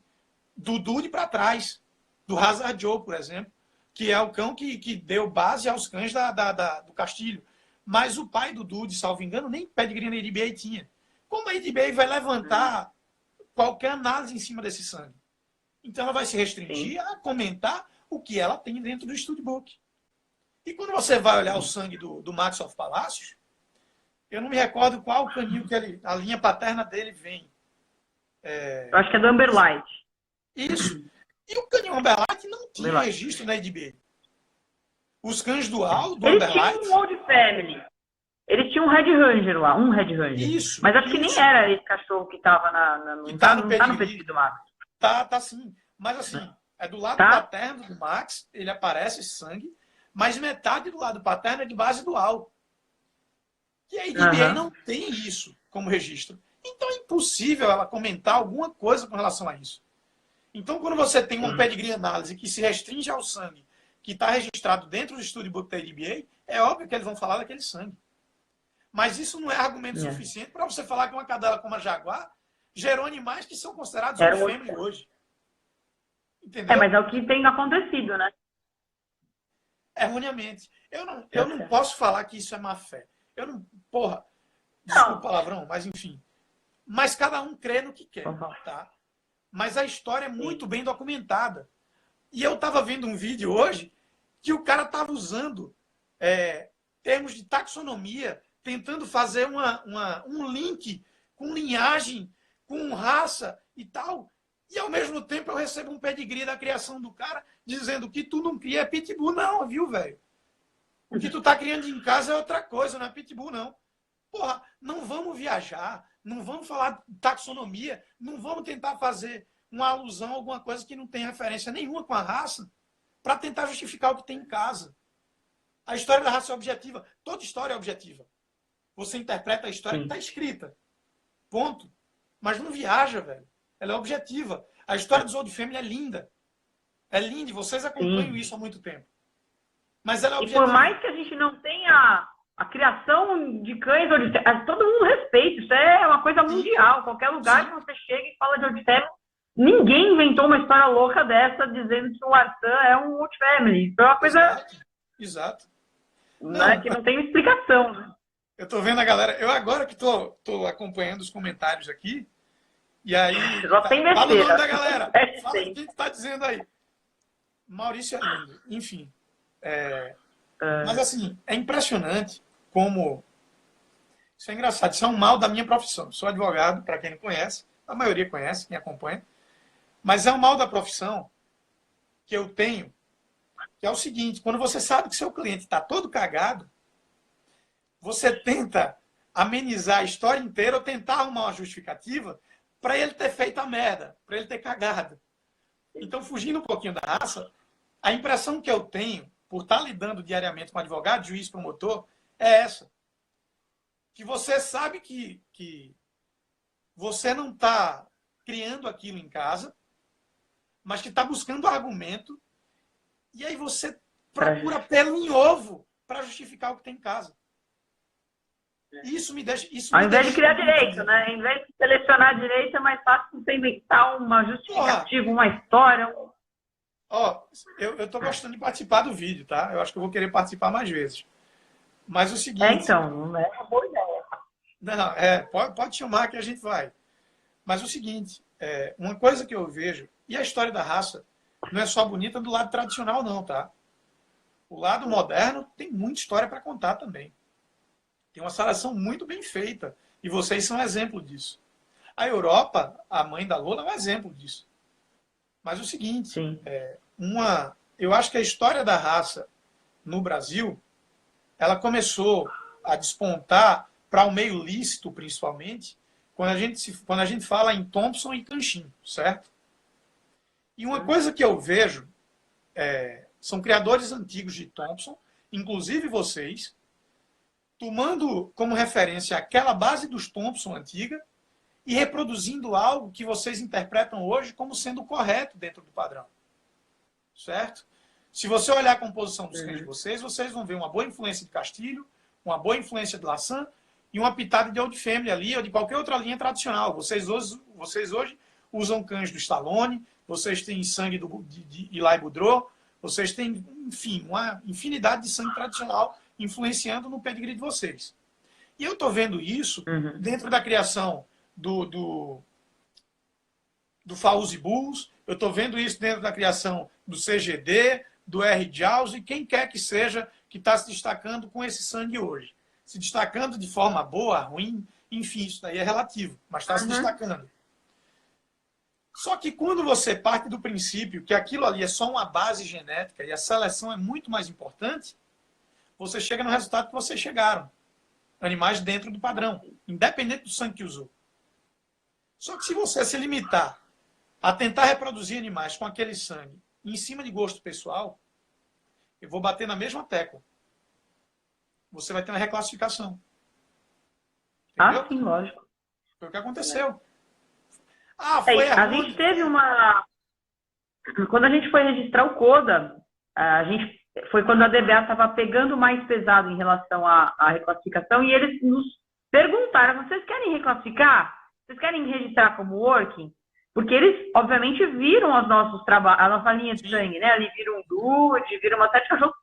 Do Dude para trás. Do Hazard Joe, por exemplo, que é o cão que deu base aos cães do Castilho. Mas o pai do Dude, salvo engano, nem pedigree na EDBA tinha. Como a EDBA vai levantar qualquer análise em cima desse sangue? Então ela vai se restringir a comentar o que ela tem dentro do studbook. E quando você vai olhar o sangue do Max of Palacios, eu não me recordo qual caninho que a linha paterna dele vem. Eu acho que é do Amberlight. Isso. E o canil Amberlight não tinha registro na EDBA. Os cães do Amberlight... Ele tinha um Old Family. Ele tinha um Red Ranger lá, um Red Ranger. Isso. Mas acho que nem era esse cachorro que estava no pedigree. Pedigree do Max. Tá sim. Mas assim, é do lado paterno do Max, ele aparece esse sangue, mas metade do lado paterno é de base dual. E a EDBA não tem isso como registro. Então é impossível ela comentar alguma coisa com relação a isso. Então, quando você tem uma pedigree análise que se restringe ao sangue, que está registrado dentro do studbook da EDBA, é óbvio que eles vão falar daquele sangue. Mas isso não é argumento suficiente para você falar que uma cadela como a Jaguar gerou animais que são considerados Old Family hoje. Entendeu? Mas é o que tem acontecido, né? Erroneamente. Eu não posso falar que isso é má fé. Eu não... Porra, desculpa o palavrão, mas enfim. Mas cada um crê no que quer, tá? Mas a história é muito bem documentada. E eu estava vendo um vídeo hoje que o cara estava usando termos de taxonomia, tentando fazer um link com linhagem, com raça e tal. E, ao mesmo tempo, eu recebo um pedigree da criação do cara dizendo que tu não cria pitbull, não, viu, velho? O que tu tá criando em casa é outra coisa, não é pitbull, não. Porra, não vamos viajar, não vamos falar de taxonomia, não vamos tentar fazer uma alusão a alguma coisa que não tem referência nenhuma com a raça para tentar justificar o que tem em casa. A história da raça é objetiva. Toda história é objetiva. Você interpreta a história que está escrita. Ponto. Mas não viaja, velho. Ela é objetiva. A história dos Old Family é linda. É linda e vocês acompanham isso há muito tempo. Mas ela é objetiva. E por mais que a gente não tenha a criação de cães Old Family, todo mundo respeita. Isso é uma coisa mundial. Qualquer lugar que você chega e fala de Old Family, ninguém inventou uma história louca dessa dizendo que o Arsan é um Old Family. Isso é uma coisa... Exato. Né, que não tem explicação, né? Eu tô vendo a galera... Eu agora que tô acompanhando os comentários aqui, e aí... Fala o nome da galera. Fala o que tá dizendo aí. Maurício é lindo. Enfim. Mas assim, é impressionante como... Isso é engraçado. Isso é um mal da minha profissão. Sou advogado, para quem não conhece. A maioria conhece, quem acompanha. Mas é um mal da profissão que eu tenho, que é o seguinte: quando você sabe que seu cliente está todo cagado, você tenta amenizar a história inteira ou tentar arrumar uma justificativa para ele ter feito a merda, para ele ter cagado. Então, fugindo um pouquinho da raça, a impressão que eu tenho, por estar lidando diariamente com advogado, juiz, promotor, é essa. Que você sabe que você não está criando aquilo em casa, mas que está buscando argumento, e aí você procura pelo em ovo para justificar o que tem em casa. Isso me deixa... Ao invés de criar direito, né? Ao invés de selecionar direito, é mais fácil você inventar uma justificativa, uma história. Eu estou gostando de participar do vídeo, tá? Eu acho que eu vou querer participar mais vezes. Mas o seguinte... Então, não é uma boa ideia. Não, pode chamar que a gente vai. Mas o seguinte, uma coisa que eu vejo, e a história da raça não é só bonita do lado tradicional, não, tá? O lado moderno tem muita história para contar também. Tem uma seleção muito bem feita. E vocês são exemplo disso. A Europa, a mãe da Lola, é um exemplo disso. Mas o seguinte, eu acho que a história da raça no Brasil, ela começou a despontar para o meio lícito, principalmente, quando a gente fala em Thompson e Canchin, certo? E uma coisa que eu vejo, são criadores antigos de Thompson, inclusive vocês, tomando como referência aquela base dos Thompson antiga e reproduzindo algo que vocês interpretam hoje como sendo correto dentro do padrão. Certo? Se você olhar a composição dos cães de vocês, vocês vão ver uma boa influência de Castilho, uma boa influência de Lassan e uma pitada de Old Family ali, ou de qualquer outra linha tradicional. Vocês hoje usam cães do Stallone, vocês têm sangue de Eli Boudreaux, vocês têm, enfim, uma infinidade de sangue tradicional influenciando no pedigree de vocês. E eu estou vendo isso dentro da criação do Fauzi Bulls, eu estou vendo isso dentro da criação do CGD, do R. Jaws e quem quer que seja que está se destacando com esse sangue hoje. Se destacando de forma boa, ruim, enfim, isso daí é relativo, mas está se destacando. Só que quando você parte do princípio que aquilo ali é só uma base genética e a seleção é muito mais importante, você chega no resultado que vocês chegaram. Animais dentro do padrão, independente do sangue que usou. Só que se você se limitar a tentar reproduzir animais com aquele sangue em cima de gosto pessoal, eu vou bater na mesma tecla. Você vai ter uma reclassificação. Entendeu? Ah, sim, lógico. Foi o que aconteceu. Foi a gente teve uma... Quando a gente foi registrar o CODA, foi quando a DBA estava pegando mais pesado em relação à reclassificação e eles nos perguntaram, vocês querem reclassificar? Vocês querem registrar como working? Porque eles, obviamente, viram a nossa linha de sangue, né? Ali viram um dude, viram uma série de cachorros.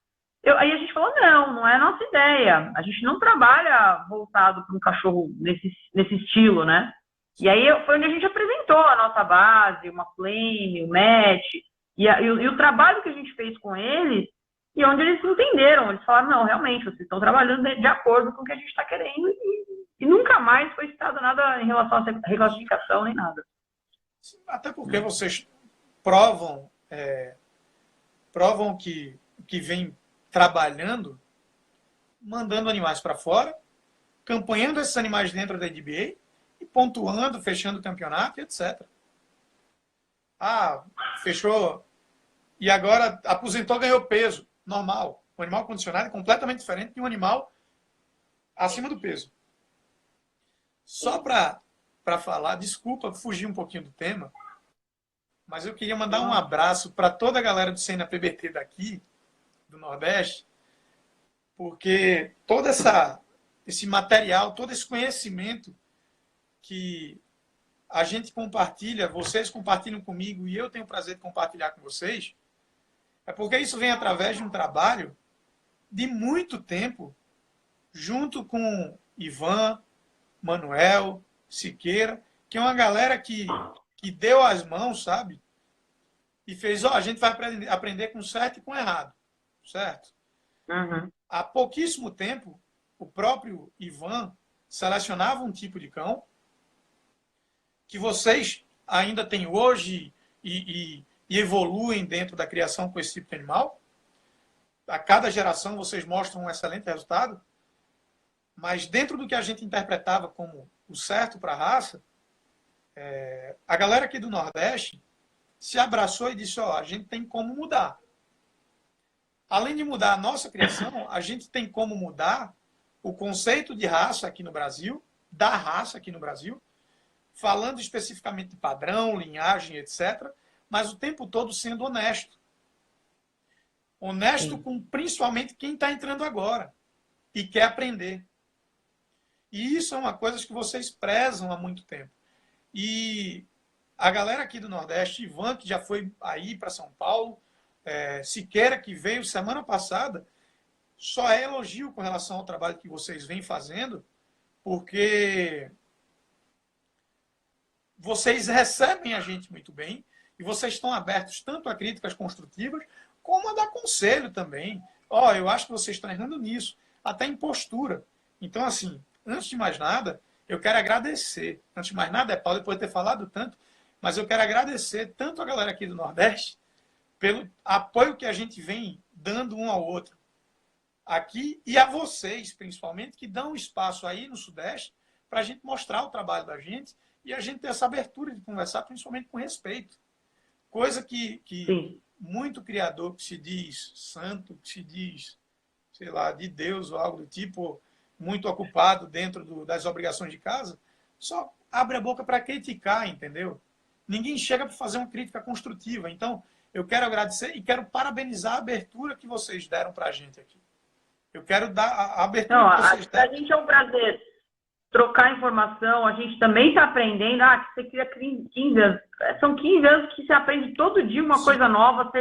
Aí a gente falou, não é a nossa ideia. A gente não trabalha voltado para um cachorro nesse estilo, né? E aí foi onde a gente apresentou a nossa base, uma flame, o match, e o trabalho que a gente fez com eles, e onde eles entenderam. Eles falaram, não, realmente, vocês estão trabalhando de acordo com o que a gente está querendo, e nunca mais foi citado nada em relação à reclassificação, nem nada. Até porque vocês provam que vem trabalhando, mandando animais para fora, campanhando esses animais dentro da DBA e pontuando, fechando o campeonato, etc. Fechou e agora aposentou, ganhou peso. Normal. O animal condicionado é completamente diferente de um animal acima do peso. Só para falar, desculpa fugir um pouquinho do tema, mas eu queria mandar um abraço para toda a galera do CNAPBT daqui, do Nordeste, porque todo esse material, todo esse conhecimento que a gente compartilha, vocês compartilham comigo e eu tenho o prazer de compartilhar com vocês, é porque isso vem através de um trabalho de muito tempo, junto com Ivan, Manuel, Siqueira, que é uma galera que deu as mãos, sabe? E fez, a gente vai aprender com certo e com errado, certo? Há pouquíssimo tempo, o próprio Ivan selecionava um tipo de cão que vocês ainda têm hoje e evoluem dentro da criação com esse tipo de animal. A cada geração vocês mostram um excelente resultado, mas dentro do que a gente interpretava como o certo para a raça, a galera aqui do Nordeste se abraçou e disse, a gente tem como mudar. Além de mudar a nossa criação, a gente tem como mudar o conceito de raça aqui no Brasil, da raça aqui no Brasil, falando especificamente de padrão, linhagem, etc., mas o tempo todo sendo honesto. Honesto com principalmente quem está entrando agora e quer aprender. E isso é uma coisa que vocês prezam há muito tempo. E a galera aqui do Nordeste, Ivan, que já foi aí para São Paulo, Siqueira, que veio semana passada, só é elogio com relação ao trabalho que vocês vêm fazendo, porque vocês recebem a gente muito bem e vocês estão abertos tanto a críticas construtivas como a dar conselho também. Eu acho que vocês estão errando nisso, até em postura. Então, assim, antes de mais nada, eu quero agradecer. Antes de mais nada, Paulo, depois de ter falado tanto, mas eu quero agradecer tanto a galera aqui do Nordeste, pelo apoio que a gente vem dando um ao outro aqui e a vocês, principalmente, que dão espaço aí no Sudeste para a gente mostrar o trabalho da gente e a gente ter essa abertura de conversar, principalmente com respeito. Coisa que muito criador que se diz santo, que se diz, sei lá, de Deus ou algo do tipo, muito ocupado dentro das obrigações de casa, só abre a boca para criticar, entendeu? Ninguém chega para fazer uma crítica construtiva. Então, eu quero agradecer e quero parabenizar a abertura que vocês deram para a gente aqui. Eu quero dar a abertura que vocês deram. Para a gente é um prazer trocar informação. A gente também está aprendendo. Que você cria 15 anos. São 15 anos que você aprende todo dia uma coisa nova.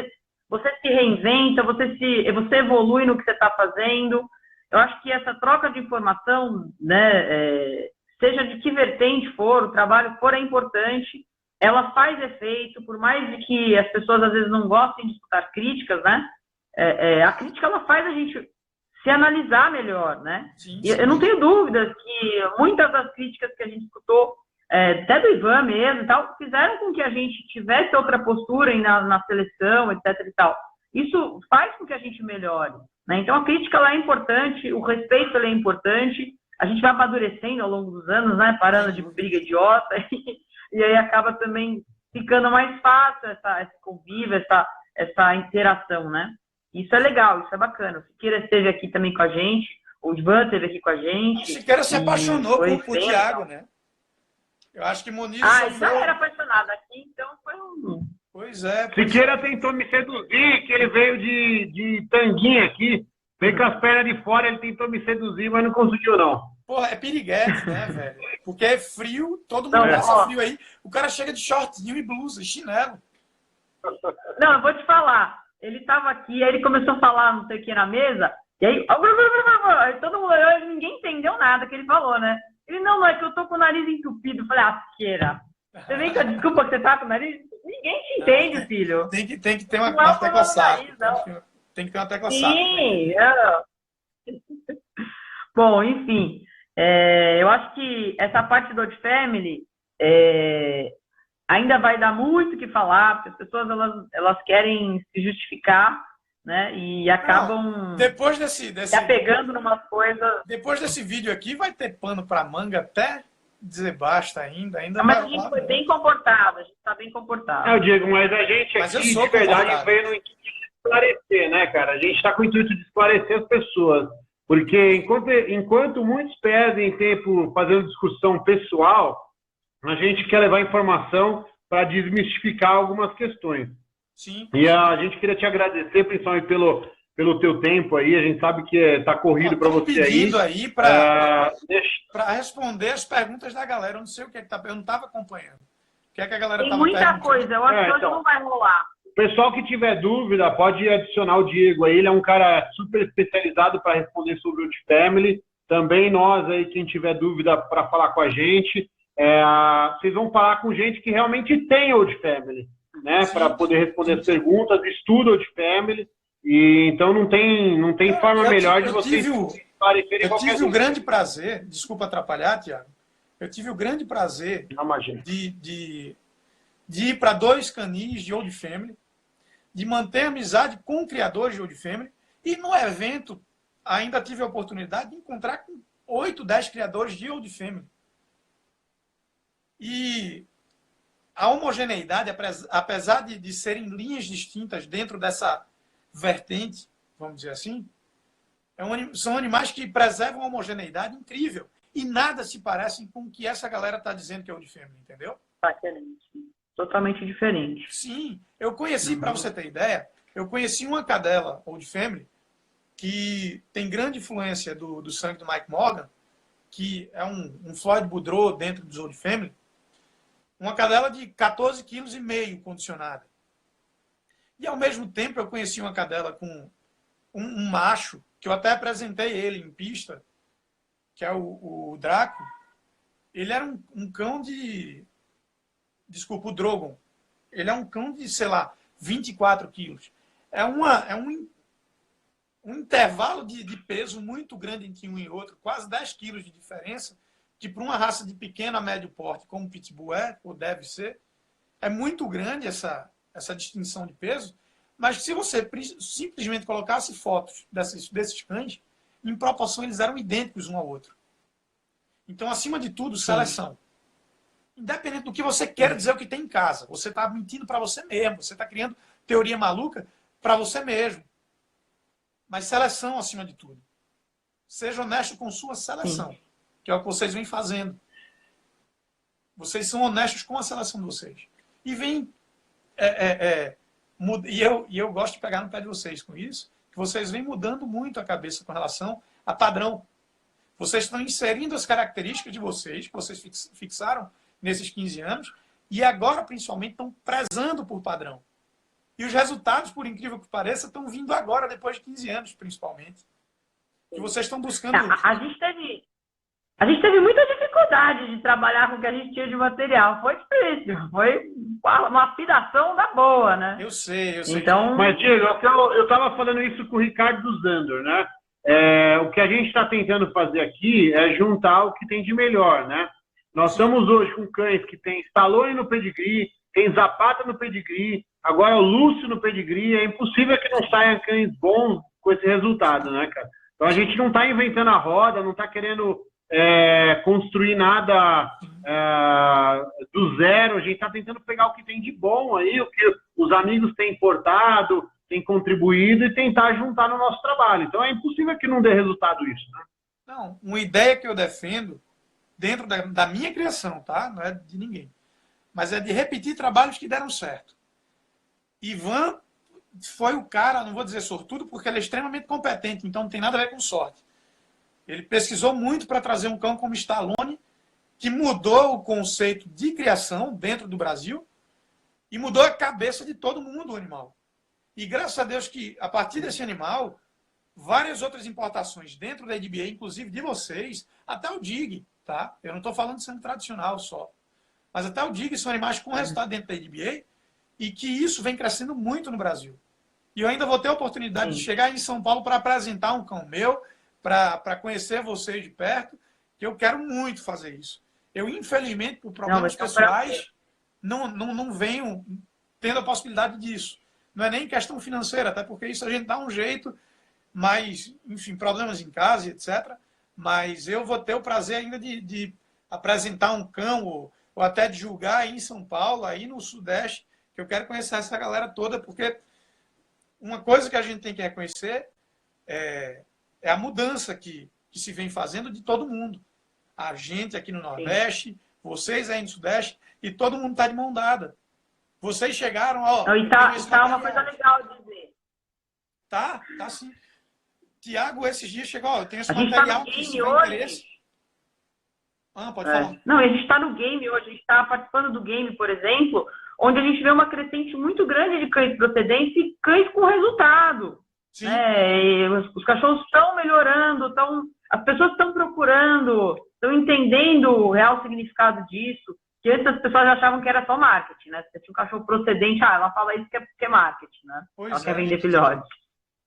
Você se reinventa, você evolui no que você está fazendo. Eu acho que essa troca de informação, né, seja de que vertente for, o trabalho for, é importante. Ela faz efeito, por mais de que as pessoas às vezes não gostem de escutar críticas, né? A crítica ela faz a gente se analisar melhor, né? Sim, E eu não tenho dúvidas que muitas das críticas que a gente escutou, até do Ivan mesmo e tal, fizeram com que a gente tivesse outra postura na seleção, etc e tal. Isso faz com que a gente melhore, né? Então a crítica ela é importante, o respeito ela é importante, a gente vai amadurecendo ao longo dos anos, né? Parando de briga idiota e aí acaba também ficando mais fácil esse convívio, essa interação, né? Isso é legal, isso é bacana. O Siqueira esteve aqui também com a gente, o Ivan esteve aqui com a gente. O Siqueira se apaixonou por Thiago, né? Eu acho que Moniz... ele já era apaixonado aqui, então foi um... Pois é. Siqueira tentou me seduzir, que ele veio de tanguinha aqui, veio com as pernas de fora, ele tentou me seduzir, mas não conseguiu, não. Porra, é piriguete, né, velho? Porque é frio, todo mundo passa frio aí. O cara chega de shortinho e blusa, e chinelo. Não, eu vou te falar. Ele estava aqui, aí ele começou a falar não sei o que na mesa, e aí todo mundo olhou e ninguém entendeu nada que ele falou, né? Ele, não, é que eu tô com o nariz entupido. Eu falei, Siqueira, você vem com a desculpa que você tá com o nariz? Ninguém te entende, filho. Tem que ter uma tecla saco. Tem que ter uma tecla saco. Sim, Bom, enfim, eu acho que essa parte do Old Family ainda vai dar muito o que falar, porque as pessoas elas querem se justificar, né? E acabam depois se apegando numa coisa. Depois desse vídeo aqui, vai ter pano para manga até dizer basta ainda. Mas a gente foi bem comportado, a gente está bem comportado. Diego, mas a gente aqui, de verdade, veio no intuito de esclarecer, né, cara? A gente está com o intuito de esclarecer as pessoas. Porque enquanto muitos perdem tempo fazendo discussão pessoal, a gente quer levar informação para desmistificar algumas questões. Sim. E a gente queria te agradecer, principalmente pelo teu tempo aí. A gente sabe que está corrido para você aí. Para responder as perguntas da galera. Eu não sei o que é que tá. Eu não estava acompanhando. O que é que a galera estava perguntando? Tem muita coisa. Eu acho que hoje não vai rolar. O pessoal que tiver dúvida pode adicionar o Diego aí. Ele é um cara super especializado para responder sobre o Old Family. Também nós aí, quem tiver dúvida para falar com a gente. Vocês vão falar com gente que realmente tem Old Family, né? Para poder responder as perguntas, estuda Old Family. E então não tem forma melhor de vocês esclarecerem qualquer Eu tive o grande prazer, desculpa atrapalhar, Thiago, eu tive o grande prazer de ir para 2 canis de Old Family, de manter amizade com criadores de Old Family, e no evento ainda tive a oportunidade de encontrar com 8, 10 criadores de Old Family. E a homogeneidade, apesar de serem linhas distintas dentro dessa vertente, vamos dizer assim, são animais que preservam a homogeneidade incrível. E nada se parece com o que essa galera está dizendo que é Old Family, entendeu? Totalmente diferente. Sim. Eu conheci, para você ter ideia, eu conheci uma cadela Old Family que tem grande influência do sangue do Mike Morgan, que é um Floyd Boudreau dentro dos Old Family, uma cadela de 14,5 kg condicionada. E, ao mesmo tempo, eu conheci uma cadela com um macho, que eu até apresentei ele em pista, que é o Draco. Ele era um cão de... Desculpa, o Drogon. Ele é um cão de, sei lá, 24 quilos. É um intervalo de peso muito grande entre um e outro, quase 10 quilos de diferença, que para uma raça de pequeno a médio porte, como o Pitbull ou deve ser, é muito grande essa distinção de peso, Mas se você simplesmente colocasse fotos desses cães, em proporção eles eram idênticos um ao outro. Então, acima de tudo, seleção. Independente do que você queira dizer o que tem em casa, você está mentindo para você mesmo, você está criando teoria maluca para você mesmo. Mas seleção acima de tudo. Seja honesto com sua seleção, que é o que vocês vêm fazendo. Vocês são honestos com a seleção de vocês. E vem... E eu gosto de pegar no pé de vocês com isso, que vocês vêm mudando muito a cabeça com relação a padrão. Vocês estão inserindo as características de vocês, que vocês fixaram nesses 15 anos, e agora, principalmente, estão prezando por padrão. E os resultados, por incrível que pareça, estão vindo agora, depois de 15 anos, principalmente. Que vocês estão buscando... A gente teve muita dificuldade de trabalhar com o que a gente tinha de material. Foi difícil. Foi uma afidação da boa, né? Eu sei. Então... Mas, Diego, eu estava falando isso com o Ricardo dos Zandor, né? O que a gente está tentando fazer aqui é juntar o que tem de melhor, né? Nós estamos hoje com cães que tem Stallone no pedigree, tem Zapata no pedigree, agora o Lúcio no pedigree. É impossível que não saiam cães bons com esse resultado, né, cara? Então a gente não está inventando a roda, não está querendo construir nada do zero. A gente está tentando pegar o que tem de bom aí, o que os amigos têm importado, têm contribuído e tentar juntar no nosso trabalho. Então é impossível que não dê resultado isso, né? Não, uma ideia que eu defendo dentro da minha criação, tá? Não é de ninguém. Mas é de repetir trabalhos que deram certo. Ivan foi o cara, não vou dizer sortudo, porque ele é extremamente competente, então não tem nada a ver com sorte. Ele pesquisou muito para trazer um cão como Stallone, que mudou o conceito de criação dentro do Brasil e mudou a cabeça de todo mundo o animal. E graças a Deus que, a partir desse animal, várias outras importações dentro da ADBA, inclusive de vocês, até o DIG, tá? Eu não estou falando de sangue tradicional só. Mas até o DIG são animais com resultado dentro da ADBA e que isso vem crescendo muito no Brasil. E eu ainda vou ter a oportunidade de chegar em São Paulo para apresentar um cão meu, para conhecer vocês de perto, que eu quero muito fazer isso. Eu, infelizmente, por problemas pessoais, não venho tendo a possibilidade disso. Não é nem questão financeira, até porque isso a gente dá um jeito, mas, enfim, problemas em casa, etc. Mas eu vou ter o prazer ainda de apresentar um cão, ou até de julgar aí em São Paulo, aí no Sudeste, que eu quero conhecer essa galera toda, porque uma coisa que a gente tem que reconhecer é a mudança que se vem fazendo de todo mundo. A gente aqui no Nordeste, vocês aí no Sudeste, e todo mundo está de mão dada. Vocês chegaram, ó... E tá uma coisa legal de dizer. Tá sim. Tiago, esses dias chegou, ó, eu tenho esse A gente material tá no que se game tiver hoje. interesse... pode falar. Não, a gente está no game hoje, a gente está participando do game, por exemplo, onde a gente vê uma crescente muito grande de cães procedentes e cães com resultado. Sim. Os cachorros estão melhorando, as pessoas estão procurando, estão entendendo o real significado disso, que antes as pessoas achavam que era só marketing, né? Se tinha um cachorro procedente, ela fala isso que é marketing, né? Ela quer vender filhotes.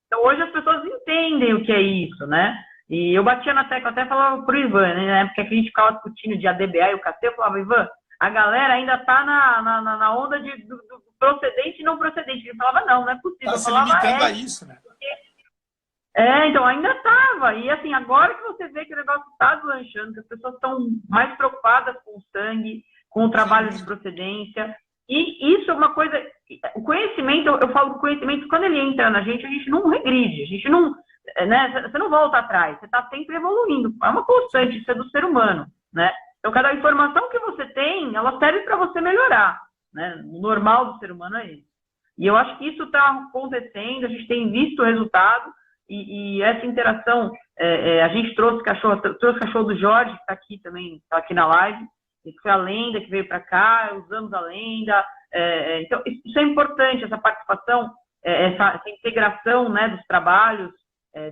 Então hoje as pessoas entendem o que é isso, né? E eu batia na tecla, até falava pro Ivan, né? Na época que a gente ficava discutindo de ADBA e o KC, eu falava, Ivan, a galera ainda tá na onda do procedente e não procedente. Ele falava, não é possível. Tá se limitando a isso, né? Então ainda estava. E assim, agora que você vê que o negócio está deslanchando, que as pessoas estão mais preocupadas com o sangue, com o trabalho de procedência. E isso é uma coisa... O conhecimento, eu falo do conhecimento, quando ele entra na gente, a gente não regride, a gente não... Né, você não volta atrás, você está sempre evoluindo. É uma constante, isso é do ser humano, né? Então, cada informação que você tem, ela serve para você melhorar, né? O normal do ser humano é isso. E eu acho que isso está acontecendo, a gente tem visto o resultado, e essa interação, a gente trouxe cachorro do Jorge, que está aqui também, está aqui na live, que foi a lenda que veio para cá, usamos a lenda. Então, isso é importante, essa participação, essa integração, né, dos trabalhos,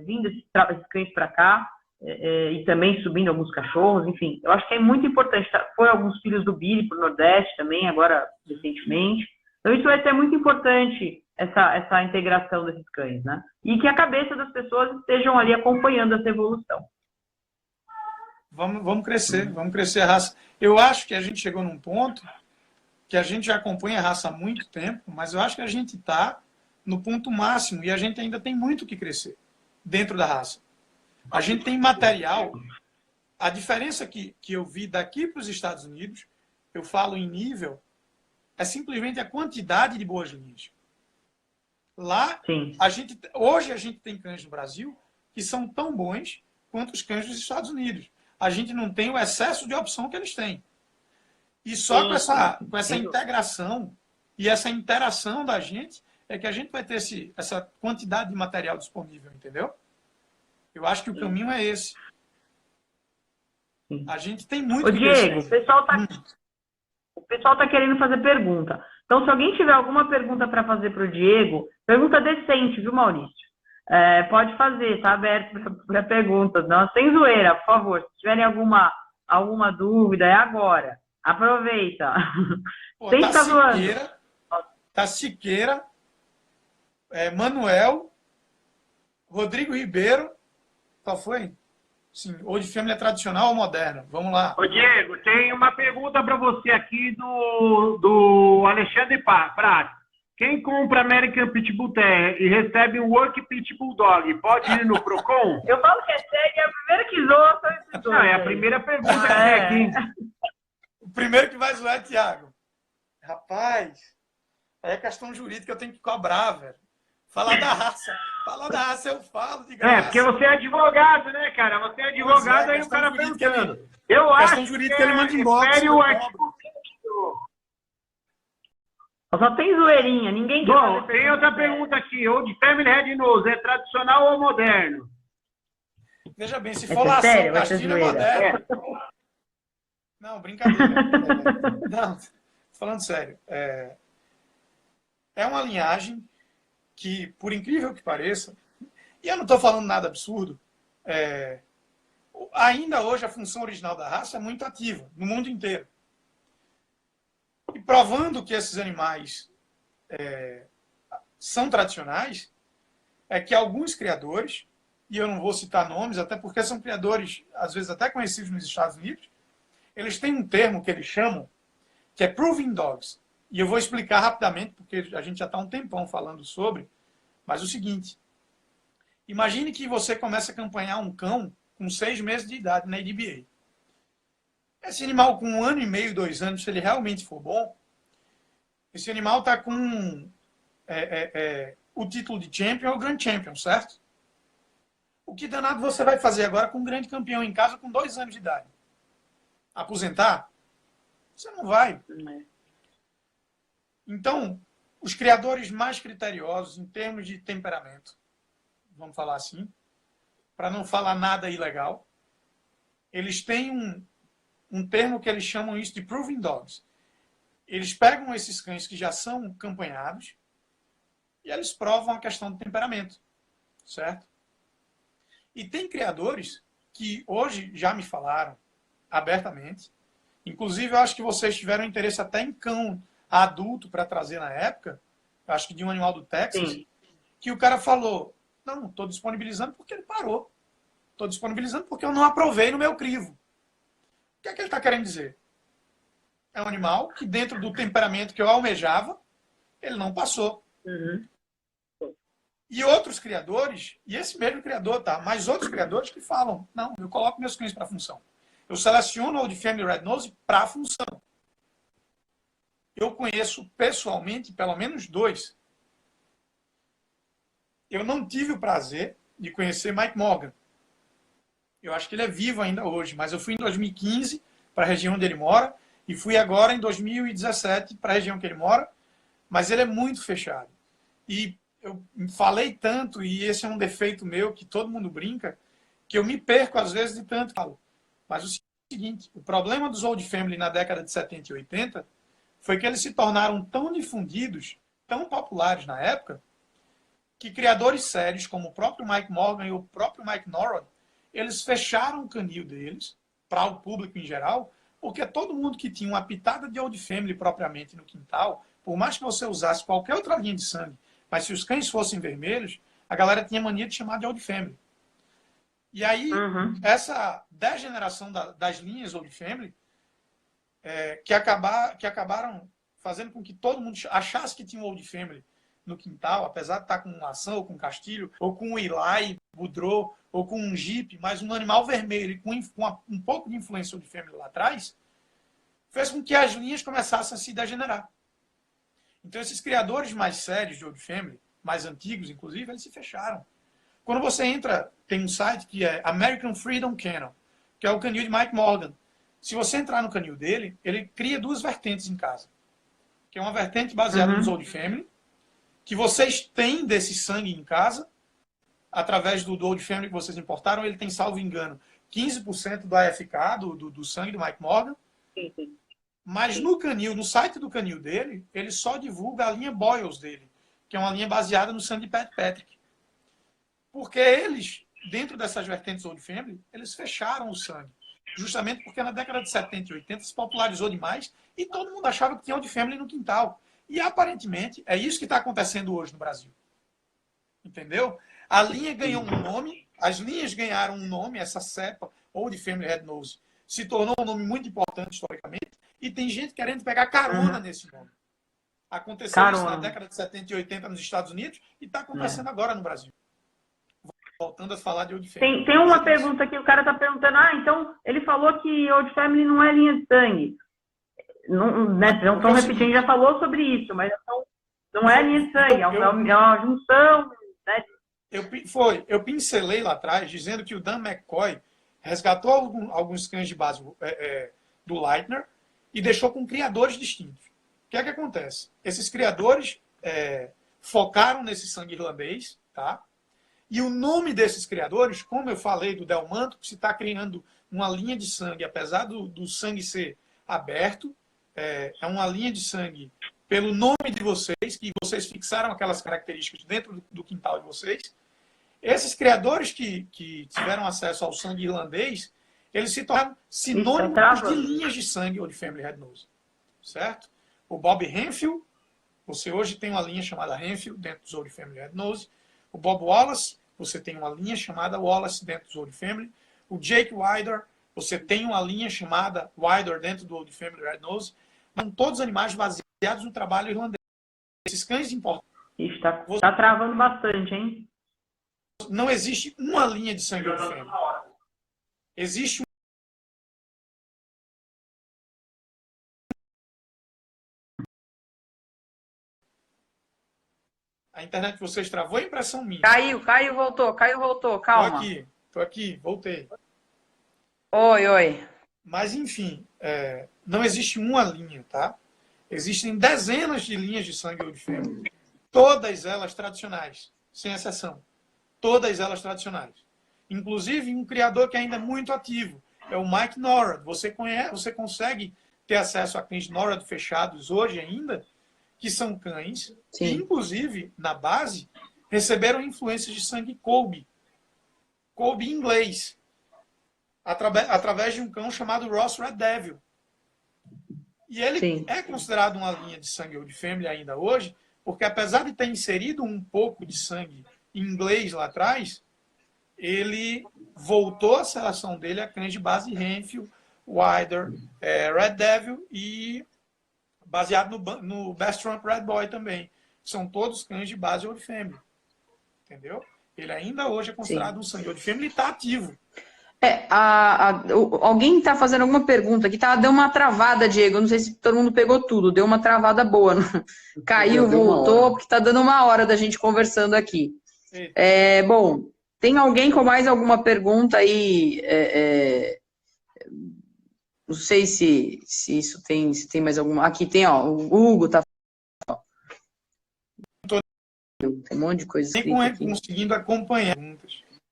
vindo esses cães para cá, e também subindo alguns cachorros, enfim. Eu acho que é muito importante. Foi alguns filhos do Billy para o Nordeste também, agora recentemente. Então, isso vai ser muito importante, essa integração desses cães, né? E que a cabeça das pessoas estejam ali acompanhando essa evolução. Vamos crescer a raça. Eu acho que a gente chegou num ponto que a gente já acompanha a raça há muito tempo, mas eu acho que a gente está no ponto máximo e a gente ainda tem muito que crescer dentro da raça. A gente tem material. A diferença que eu vi daqui para os Estados Unidos, eu falo em nível, é simplesmente a quantidade de boas linhas. Lá, hoje a gente tem cães no Brasil que são tão bons quanto os cães dos Estados Unidos. A gente não tem o excesso de opção que eles têm. E só com essa integração e essa interação da gente é que a gente vai ter essa quantidade de material disponível, entendeu? Eu acho que o caminho é esse. A gente tem muito que Diego, o pessoal tá querendo fazer pergunta. Então, se alguém tiver alguma pergunta para fazer para o Diego, pergunta decente, viu, Maurício? Pode fazer, tá aberto para perguntas. Não, sem zoeira, por favor. Se tiverem alguma dúvida, é agora. Aproveita. Pô, sem ficar zoando. Siqueira, Manuel, Rodrigo Ribeiro. Qual foi? Sim, Old Family é tradicional ou moderna? Vamos lá. Ô, Diego, tem uma pergunta para você aqui do Alexandre Prats. Quem compra American Pitbull Terrier e recebe um Work Pitbull Dog, pode ir no Procon? Eu falo que é a primeira que zoa, são esses dois. É a primeira pergunta que tem aqui. O primeiro que vai zoar é Thiago. Rapaz, é questão jurídica, eu tenho que cobrar, velho. Falar da raça eu falo de graça. Porque você é advogado, né, cara? Você é advogado, aí o cara pensando. Eu questão acho jurídica que ele manda embora. o artigo. Só tem zoeirinha, ninguém quer. Bom, tem outra pergunta aqui. Old Family Red Nose é tradicional ou moderno? Veja bem, se for lação, Castilho é moderno. Não, brincadeira. Não, falando sério. É uma linhagem que, por incrível que pareça, e eu não estou falando nada absurdo, ainda hoje a função original da raça é muito ativa no mundo inteiro. E provando que esses animais são tradicionais, é que alguns criadores, e eu não vou citar nomes, até porque são criadores, às vezes até conhecidos nos Estados Unidos, eles têm um termo que eles chamam, que é Proving Dogs. E eu vou explicar rapidamente, porque a gente já está um tempão falando sobre, mas o seguinte, imagine que você começa a acompanhar um cão com 6 meses de idade na ADBA. Esse animal com 1 ano e meio, 2 anos, se ele realmente for bom, esse animal está com o título de Champion ou Grand Champion, certo? O que danado você vai fazer agora com um grande campeão em casa com 2 anos de idade? Aposentar? Você não vai. Então, os criadores mais criteriosos em termos de temperamento, vamos falar assim, para não falar nada ilegal, eles têm um termo que eles chamam isso de Proving Dogs. Eles pegam esses cães que já são campanhados e eles provam a questão do temperamento, certo? E tem criadores que hoje já me falaram abertamente, inclusive eu acho que vocês tiveram interesse até em cão adulto para trazer na época, acho que de um animal do Texas, sim, que o cara falou, não, estou disponibilizando porque ele parou. Estou disponibilizando porque eu não aprovei no meu crivo. O que é que ele está querendo dizer? É um animal que dentro do temperamento que eu almejava, ele não passou. Uhum. E outros criadores, e esse mesmo criador, tá? Mas outros criadores que falam, não, eu coloco meus cães para a função. Eu seleciono o Old Family Red Nose para a função. Eu conheço pessoalmente pelo menos 2. Eu não tive o prazer de conhecer Mike Morgan. Eu acho que ele é vivo ainda hoje, mas eu fui em 2015 para a região onde ele mora e fui agora em 2017 para a região que ele mora, mas ele é muito fechado. E eu falei tanto, e esse é um defeito meu, que todo mundo brinca, que eu me perco às vezes de tanto falo. Mas o seguinte, o problema dos Old Family na década de 70 e 80 foi que eles se tornaram tão difundidos, tão populares na época, que criadores sérios, como o próprio Mike Morgan e o próprio Mike Norrod, eles fecharam o canil deles para o público em geral, porque todo mundo que tinha uma pitada de Old Family propriamente no quintal, por mais que você usasse qualquer outra linha de sangue, mas se os cães fossem vermelhos, a galera tinha mania de chamar de Old Family. E aí, essa degeneração das linhas Old Family, que acabaram fazendo com que todo mundo achasse que tinha um Old Family, no quintal, apesar de estar com um ação, ou com um castilho, ou com um Eli, Boudreaux, ou com um Jeep, mas um animal vermelho e com um pouco de influência de fêmea lá atrás, fez com que as linhas começassem a se degenerar. Então, esses criadores mais sérios de Old Family, mais antigos, inclusive, eles se fecharam. Quando você entra, tem um site que é American Freedom Kennel, que é o canil de Mike Morgan. Se você entrar no canil dele, ele cria duas vertentes em casa. Que é uma vertente baseada nos Old Family, que vocês têm desse sangue em casa, através do Old Family que vocês importaram, ele tem, salvo engano, 15% do AFK, do sangue do Mike Morgan. Sim. Mas no canil, no site do canil dele, ele só divulga a linha Boyles dele, que é uma linha baseada no sangue de Pat Patrick. Porque eles, dentro dessas vertentes Old Family, eles fecharam o sangue. Justamente porque na década de 70 e 80 se popularizou demais e todo mundo achava que tinha Old Family no quintal. E aparentemente é isso que está acontecendo hoje no Brasil. Entendeu? A linha ganhou um nome, as linhas ganharam um nome, essa cepa, Old Family Red Nose, se tornou um nome muito importante historicamente, e tem gente querendo pegar carona nesse nome. Aconteceu isso na década de 70 e 80 nos Estados Unidos e está acontecendo agora no Brasil. Voltando a falar de Old Family. Tem uma pergunta aqui, o cara está perguntando, então ele falou que Old Family não é linha de sangue. Não estão repetindo, já falou sobre isso, mas não é linha de sangue, é uma junção. Né? Eu pincelei lá atrás, dizendo que o Dan McCoy resgatou alguns cães de base do Leitner e deixou com criadores distintos. O que é que acontece? Esses criadores focaram nesse sangue irlandês, tá? E o nome desses criadores, como eu falei do Delmanto, que se está criando uma linha de sangue, apesar do sangue ser aberto, é uma linha de sangue pelo nome de vocês, que vocês fixaram aquelas características dentro do quintal de vocês. Esses criadores que tiveram acesso ao sangue irlandês, eles se tornaram sinônimos de linhas de sangue Old Family Red Nose. Certo? O Bob Henfield, você hoje tem uma linha chamada Henfield dentro dos Old Family Red Nose. O Bob Wallace, você tem uma linha chamada Wallace dentro dos Old Family. O Jake Wilder, você tem uma linha chamada Wilder dentro do Old Family Red Nose. São todos animais baseados no trabalho irlandês. Esses cães importantes. Está travando bastante, hein? Não existe uma linha de sangue Old Family. Existe A internet de vocês travou, a impressão minha. Caiu, voltou, calma. Tô aqui, voltei. Oi. Mas, enfim, não existe uma linha, tá? Existem dezenas de linhas de sangue Old Family. Todas elas tradicionais, sem exceção. Todas elas tradicionais. Inclusive, um criador que ainda é muito ativo é o Mike Norrod. Você consegue ter acesso a cães Norrod fechados hoje ainda, que são cães que, inclusive, na base, receberam influências de sangue Colby inglês, através de um cão chamado Ross Red Devil. E ele é considerado uma linha de sangue Old Family ainda hoje, porque apesar de ter inserido um pouco de sangue inglês lá atrás, ele voltou a seleção dele a cães de base Henfield, Wilder, Red Devil e baseado no Best Trump Red Boy também. São todos cães de base Old Family. Entendeu? Ele ainda hoje é considerado um sangue Old Family e está ativo. Alguém está fazendo alguma pergunta aqui, deu uma travada, Diego. Eu não sei se todo mundo pegou tudo, deu uma travada boa. Caiu, voltou, porque está dando uma hora da gente conversando aqui. Bom, tem alguém com mais alguma pergunta aí? Não sei se isso tem, se tem mais alguma. Aqui tem, o Hugo tá. Tem um monte de coisa escrita aqui. Conseguindo acompanhar.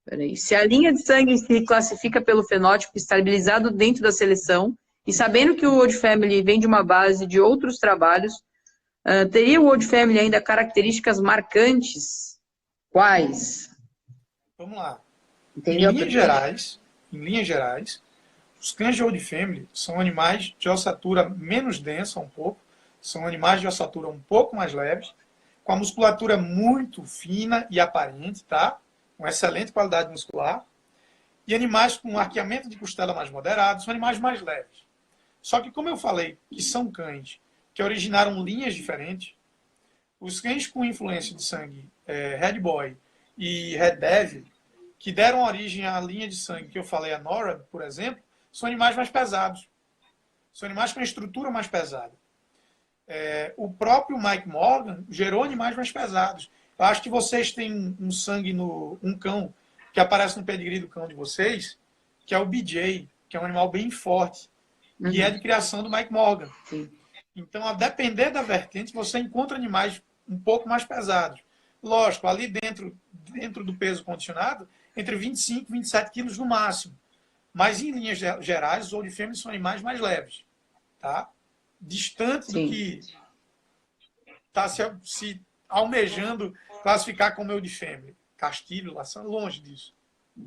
Peraí. Se a linha de sangue se classifica pelo fenótipo estabilizado dentro da seleção, e sabendo que o Old Family vem de uma base de outros trabalhos, teria o Old Family ainda características marcantes? Quais? Vamos lá. Entendeu? Em linhas gerais, os cães de Old Family são animais de ossatura menos densa um pouco, são animais de ossatura um pouco mais leves, com a musculatura muito fina e aparente, tá? Com excelente qualidade muscular, e animais com um arqueamento de costela mais moderado, são animais mais leves. Só que, como eu falei, que são cães que originaram linhas diferentes, Os cães com influência de sangue Red Boy e Red Devil, que deram origem à linha de sangue que eu falei, a Nora, por exemplo, são animais mais pesados. São animais com a estrutura mais pesada. O próprio Mike Morgan gerou animais mais pesados. Eu acho que vocês têm um sangue um cão que aparece no pedigree do cão de vocês, que é o BJ, que é um animal bem forte, que é de criação do Mike Morgan. Sim. Então, a depender da vertente, você encontra animais um pouco mais pesados. Lógico, ali dentro do peso condicionado, entre 25 e 27 quilos no máximo. Mas, em linhas gerais, os Old Family são animais mais leves. Tá? Distante do que está se almejando classificar como Old Family. Castilho, lá são longe disso.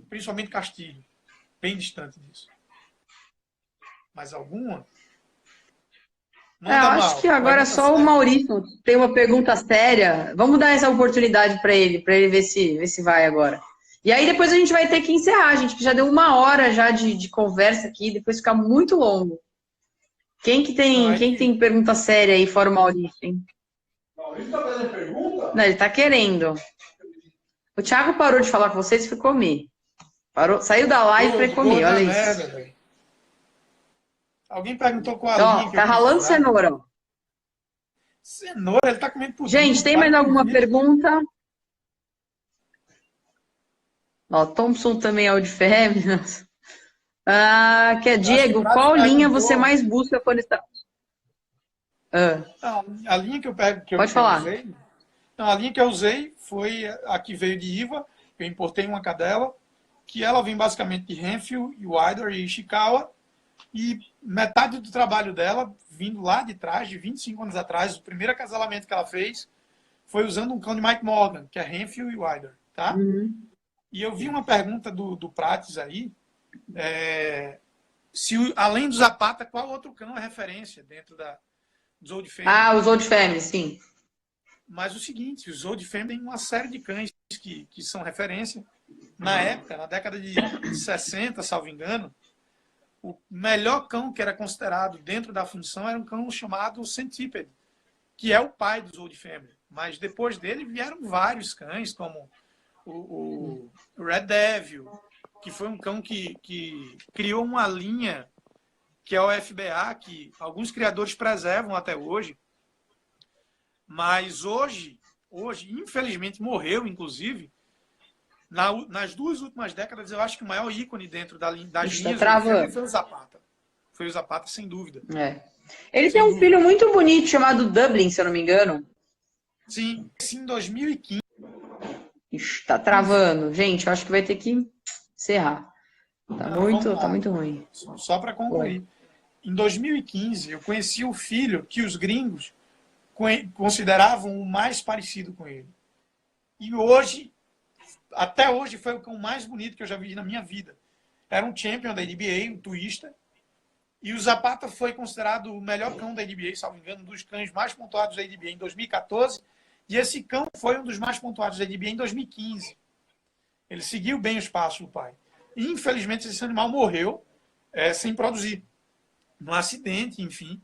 Principalmente Castilho. Bem distante disso. Mais alguma? Eu acho que agora só o Maurício tem uma pergunta séria. Vamos dar essa oportunidade para ele ver se vai agora. E aí depois a gente vai ter que encerrar, gente, que já deu 1 hora já de conversa aqui, depois fica muito longo. Quem tem pergunta séria aí, fora o Maurício, hein? Maurício tá fazendo pergunta? Não, ele tá querendo. O Thiago parou de falar com vocês e foi comer. Saiu da live para comer, olha isso. Merda, alguém perguntou qual a linha que tá ralando cenoura. Cenoura, ele tá comendo pudim. Gente, tem mais alguma pergunta? Thompson também é o de fêmeas. Que é Diego, qual linha você mais busca quando está... A linha que eu pego, Pode falar. Usei, a linha que eu usei foi a que veio de Iva. Eu importei uma cadela, que ela vem basicamente de Renfield, Wilder e Ishikawa. E metade do trabalho dela, vindo lá de trás, de 25 anos atrás, o primeiro acasalamento que ela fez foi usando um cão de Mike Morgan, que é Renfield e Wilder. Tá? E eu vi uma pergunta do Prates aí, se além do Zapata, qual outro cão é referência dentro dos Old Family? Os Old Family, sim. Mas o seguinte, os Old Family têm uma série de cães que são referência. Na época, na década de 60, salvo engano, o melhor cão que era considerado dentro da função era um cão chamado Centipede, que é o pai dos Old Family. Mas depois dele vieram vários cães, como o Red Devil, que foi um cão que criou uma linha que é o FBA, que alguns criadores preservam até hoje. Mas hoje infelizmente, morreu, inclusive. Nas 2 últimas décadas, eu acho que o maior ícone dentro das linhas foi o Zapata. Foi o Zapata, sem dúvida. Ele tem um filho muito bonito chamado Dublin, se eu não me engano. Sim, em 2015. Está travando. Gente, eu acho que vai ter que encerrar. Tá muito ruim. Só para concluir. Em 2015, eu conheci o filho que os gringos consideravam o mais parecido com ele. E até hoje, foi o cão mais bonito que eu já vi na minha vida. Era um champion da NBA, um twista. E o Zapata foi considerado o melhor cão da NBA, salvo engano, um dos cães mais pontuados da NBA em 2014. E esse cão foi um dos mais pontuados da NBA em 2015. Ele seguiu bem os passos do pai. E, infelizmente, esse animal morreu sem produzir. Num acidente, enfim.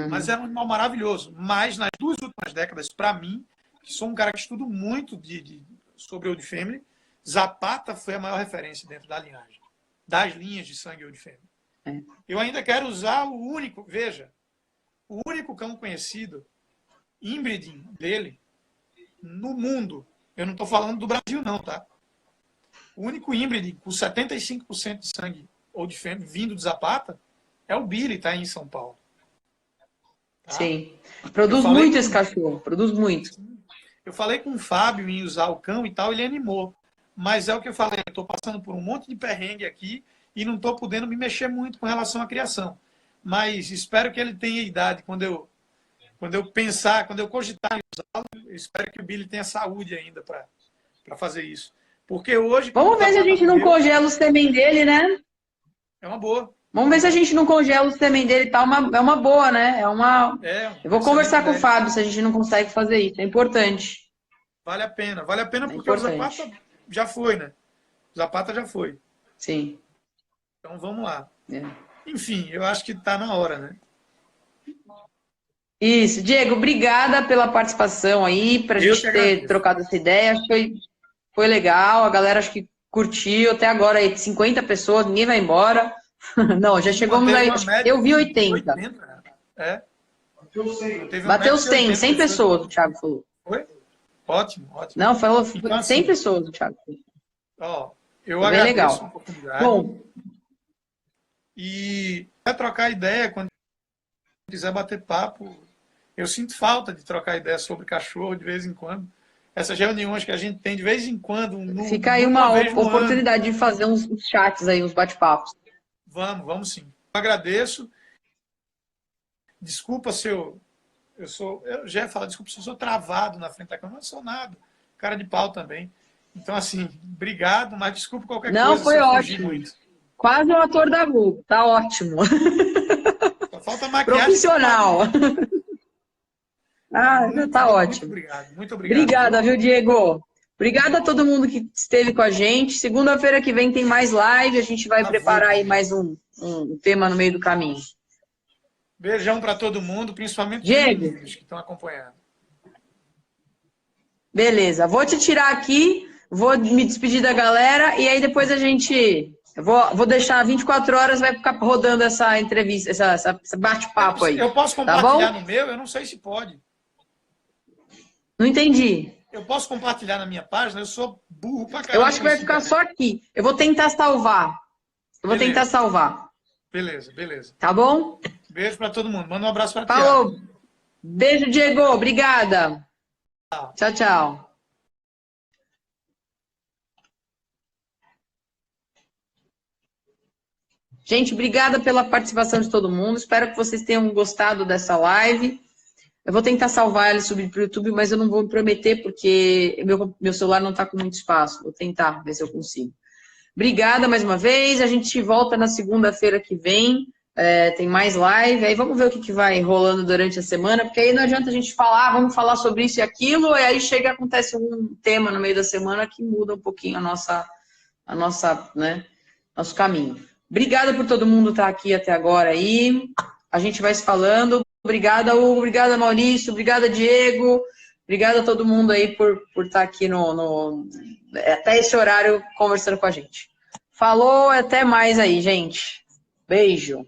Mas era um animal maravilhoso. Mas, nas 2 últimas décadas, para mim, que sou um cara que estudo muito sobre Old Family, Zapata foi a maior referência dentro da linhagem. Das linhas de sangue Old Family. Eu ainda quero usar o único cão conhecido, inbreeding dele, no mundo. Eu não estou falando do Brasil, não, tá? O único inbreeding com 75% de sangue Old Family vindo de Zapata é o Billy, tá? Em São Paulo. Tá? Sim. Produz muito esse cachorro. Produz muito. Eu falei com o Fábio em usar o cão e tal, ele animou. Mas é o que eu falei, eu estou passando por um monte de perrengue aqui e não estou podendo me mexer muito com relação à criação. Mas espero que ele tenha idade quando eu cogitar em usá-lo, eu espero que o Billy tenha saúde ainda para fazer isso. Porque hoje... Vamos ver se a gente não congela o sêmen dele, né? É uma boa. Vamos ver se a gente não congela o sêmen dele e tal. É uma boa, né? Eu vou conversar com o Fábio se a gente não consegue fazer isso. É importante. Vale a pena porque o Zapata já foi, né? O Zapata já foi. Sim. Então vamos lá. Enfim, eu acho que está na hora, né? Isso, Diego, obrigada pela participação aí, pra gente ter trocado essa ideia. Acho que foi legal, a galera acho que curtiu até agora aí, 50 pessoas, ninguém vai embora. Não, já chegamos aí, eu vi 80. É. Bateu 100 pessoas, o Thiago falou. Foi? Ótimo. Não, falou então, 100 assim, pessoas, o Thiago falou. Ó, eu bem agradeço legal. a oportunidade. Bom, E vai trocar ideia quando quiser bater papo. Eu sinto falta de trocar ideia sobre cachorro de vez em quando. Essas reuniões que a gente tem de vez em quando. Fica aí uma oportunidade de fazer uns chats aí, uns bate-papos. Vamos sim. Eu agradeço. Desculpa se eu já ia falar, desculpa se eu sou travado na frente da câmera, não sou nada. Cara de pau também. Então, assim, obrigado, mas desculpa qualquer coisa. Não, foi ótimo. Quase um ator da Globo. Tá ótimo. Só falta maquiagem. Profissional. Tá ótimo. Muito obrigado. Obrigada, viu, Diego? Obrigada a todo mundo que esteve com a gente. Segunda-feira que vem tem mais live. A gente vai preparar aí mais um tema no meio do caminho. Beijão para todo mundo, principalmente Diego, os que estão acompanhando. Beleza, vou te tirar aqui, vou me despedir da galera e aí depois a gente... Vou deixar 24 horas, vai ficar rodando essa entrevista, esse bate-papo aí. Eu posso compartilhar no meu? Eu não sei se pode. Não entendi. Eu posso compartilhar na minha página? Eu sou burro pra caramba. Eu acho que vai ficar só aqui. Eu vou tentar salvar. Beleza. Tá bom? Beijo pra todo mundo. Manda um abraço pra ti. Falou. Beijo, Diego. Obrigada. Tchau. Gente, obrigada pela participação de todo mundo. Espero que vocês tenham gostado dessa live. Eu vou tentar salvar ela e subir para o YouTube, mas eu não vou prometer porque meu celular não está com muito espaço. Vou tentar ver se eu consigo. Obrigada mais uma vez. A gente volta na segunda-feira que vem. Tem mais live. Aí vamos ver o que vai rolando durante a semana, porque aí não adianta a gente falar, vamos falar sobre isso e aquilo, e aí chega e acontece um tema no meio da semana que muda um pouquinho nosso caminho. Obrigada por todo mundo estar aqui até agora aí. A gente vai se falando. Obrigada, Hugo. Obrigada, Maurício. Obrigada, Diego. Obrigada a todo mundo aí por estar aqui até esse horário conversando com a gente. Falou, até mais aí, gente. Beijo.